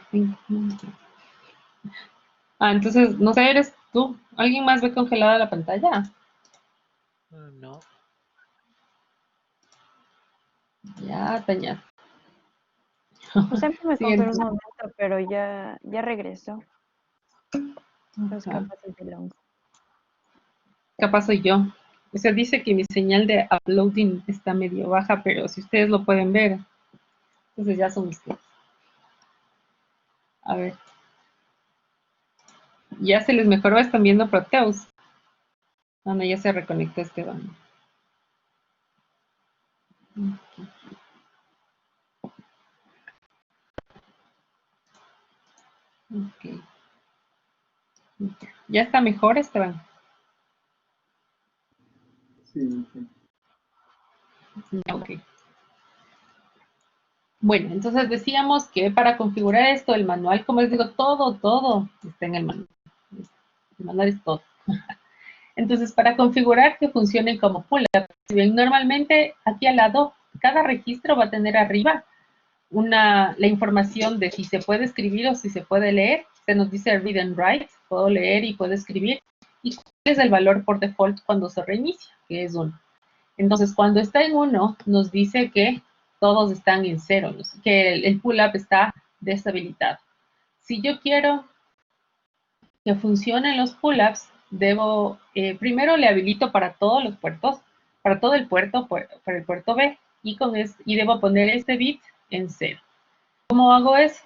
Ah, entonces, no sé, eres tú. ¿Alguien más ve congelada la pantalla? No. Ya, Taña. Siempre me Sí, congeló un momento, pero ya regresó. Los ajá. capas de long. Capaz soy yo. O sea, dice que mi señal de uploading está medio baja, pero si ustedes lo pueden ver, entonces ya son ustedes. A ver. Ya se les mejoró, están viendo Proteus. Ah, no, ya se reconectó Esteban. Ok. ¿Ya está mejor, Esteban? Sí, sí. Ok. Bueno, entonces decíamos que para configurar esto, el manual, como les digo, todo está en el manual. El manual es todo. Entonces, para configurar que funcionen como pull-up, si ven, normalmente aquí al lado, cada registro va a tener arriba la información de si se puede escribir o si se puede leer. Se nos dice read and write, puedo leer y puedo escribir. Y cuál es el valor por default cuando se reinicia, que es 1. Entonces, cuando está en 1, nos dice que todos están en 0, ¿no? Que el pull-up está deshabilitado. Si yo quiero que funcionen los pull-ups, debo, primero le habilito para todos los puertos, para todo el puerto, para el puerto B, y debo poner este bit en 0. ¿Cómo hago eso?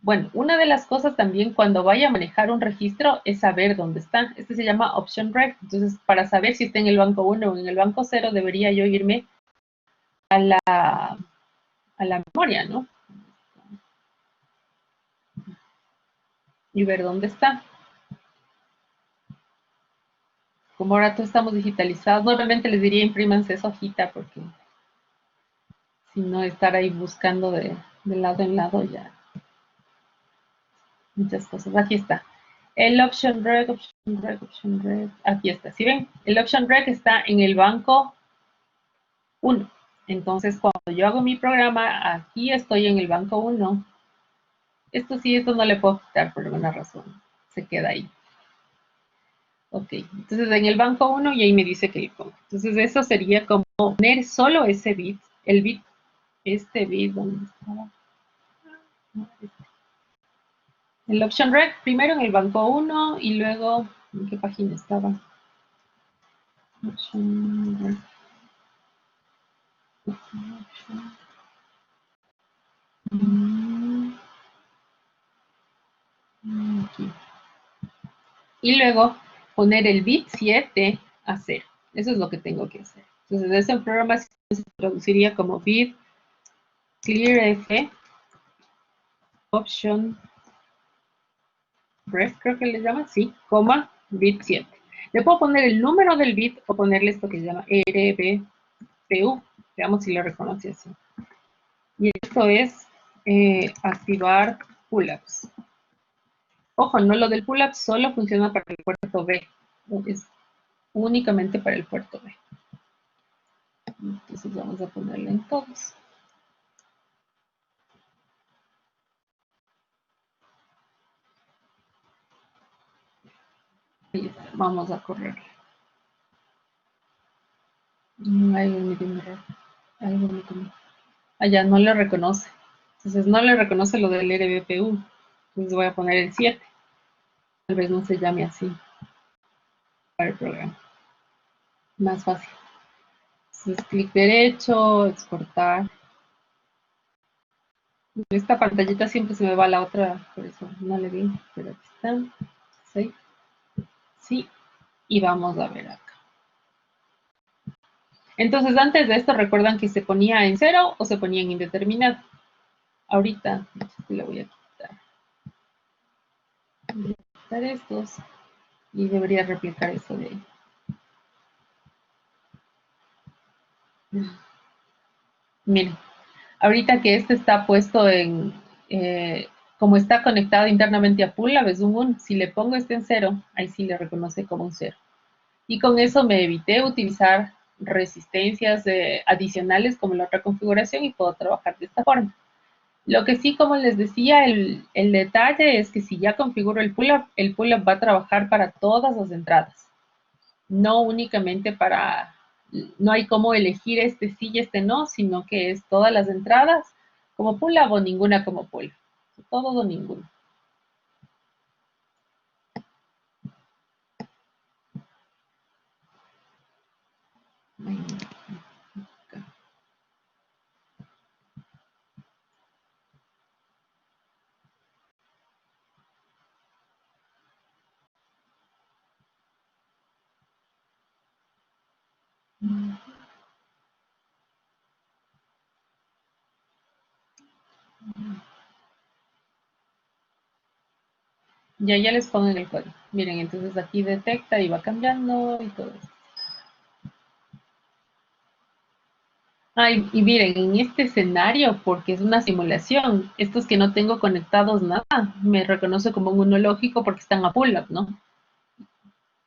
Bueno, una de las cosas también cuando vaya a manejar un registro es saber dónde está. Este se llama option reg. Entonces, para saber si está en el banco 1 o en el banco 0, debería yo irme a la memoria, ¿no? Y ver dónde está. Como ahora todos estamos digitalizados, normalmente les diría imprímanse esa hojita porque si no estar ahí buscando de lado en lado ya muchas cosas. Aquí está. El option reg, aquí está. ¿Sí ven? El option reg está en el banco 1. Entonces, cuando yo hago mi programa, aquí estoy en el banco 1. Esto no le puedo quitar por alguna razón. Se queda ahí. Ok, entonces en el banco 1 y ahí me dice que le pongo. Entonces eso sería como poner solo ese bit, el bit, este bit, ¿dónde estaba? El option reg, primero en el banco 1 y luego, ¿en qué página estaba? Option reg. Aquí. Y luego poner el bit 7 a 0. Eso es lo que tengo que hacer. Entonces, ese programa se traduciría como bit clear f option ref, creo que le llama, sí, coma, bit 7. Le puedo poner el número del bit o ponerle esto que se llama RBPU. Veamos si lo reconoce así. Y esto es activar pull-ups. Ojo, no, lo del pull-up solo funciona para el puerto B. Es únicamente para el puerto B. Entonces vamos a ponerle en todos. Ahí está. Vamos a correr. Ahí me dio un error. Ahí me dio. Allá no le reconoce. Entonces no le reconoce lo del RBPU. Entonces voy a poner el 7. Tal vez no se llame así para el programa. Más fácil. Entonces clic derecho, exportar. Esta pantallita siempre se me va a la otra, por eso no le vi, pero aquí está. Sí. Sí. Y vamos a ver acá. Entonces antes de esto recuerdan que se ponía en 0 o se ponía en indeterminado. Ahorita le voy a quitar. Voy a quitar estos y debería replicar eso de ahí. Miren, ahorita que este está puesto en, como está conectado internamente a Pull, a Zoom, si le pongo este en 0, ahí sí le reconoce como un 0. Y con eso me evité utilizar resistencias adicionales como la otra configuración y puedo trabajar de esta forma. Lo que sí, como les decía, el detalle es que si ya configuro el pull-up va a trabajar para todas las entradas. No únicamente para, no hay cómo elegir este sí y este no, sino que es todas las entradas como pull-up o ninguna como pull-up. Todo o ninguno. Ya les pongo en el código. Miren, entonces aquí detecta y va cambiando y todo eso. Y miren, en este escenario, porque es una simulación, estos que no tengo conectados nada, me reconoce como un uno lógico porque están a pull-up, ¿no?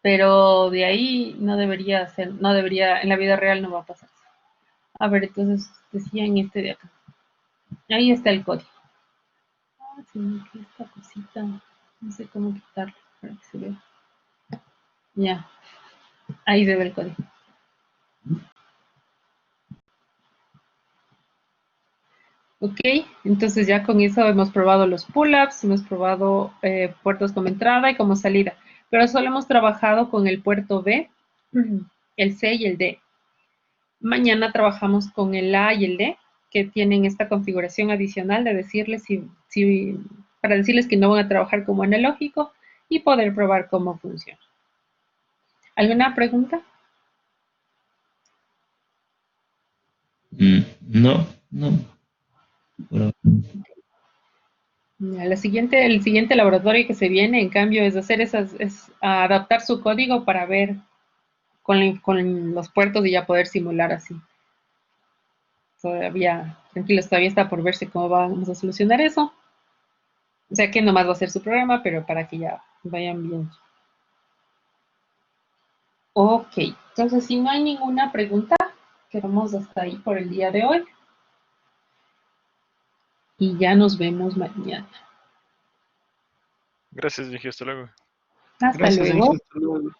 Pero de ahí no debería ser, no debería, en la vida real no va a pasar. A ver, entonces decía en este de acá. Ahí está el código. Sí, que esta cosita, no sé cómo quitarlo para que se vea. Ya, ahí se ve el código. Ok, entonces ya con eso hemos probado los pull-ups, hemos probado puertos como entrada y como salida, pero solo hemos trabajado con el puerto B, el C y el D. Mañana trabajamos con el A y el D, que tienen esta configuración adicional de decirles para decirles que no van a trabajar como analógico y poder probar cómo funciona. ¿Alguna pregunta? No, no. Bueno, El siguiente laboratorio que se viene, en cambio, es adaptar su código para ver con los puertos y ya poder simular así. Tranquilos, todavía está por verse cómo vamos a solucionar eso. O sea que nomás va a ser su programa, pero para que ya vayan viendo. Ok, entonces si no hay ninguna pregunta, quedamos hasta ahí por el día de hoy. Y ya nos vemos mañana. Gracias, Vicky, hasta luego. Hasta Gracias, luego. Ángel. Hasta luego.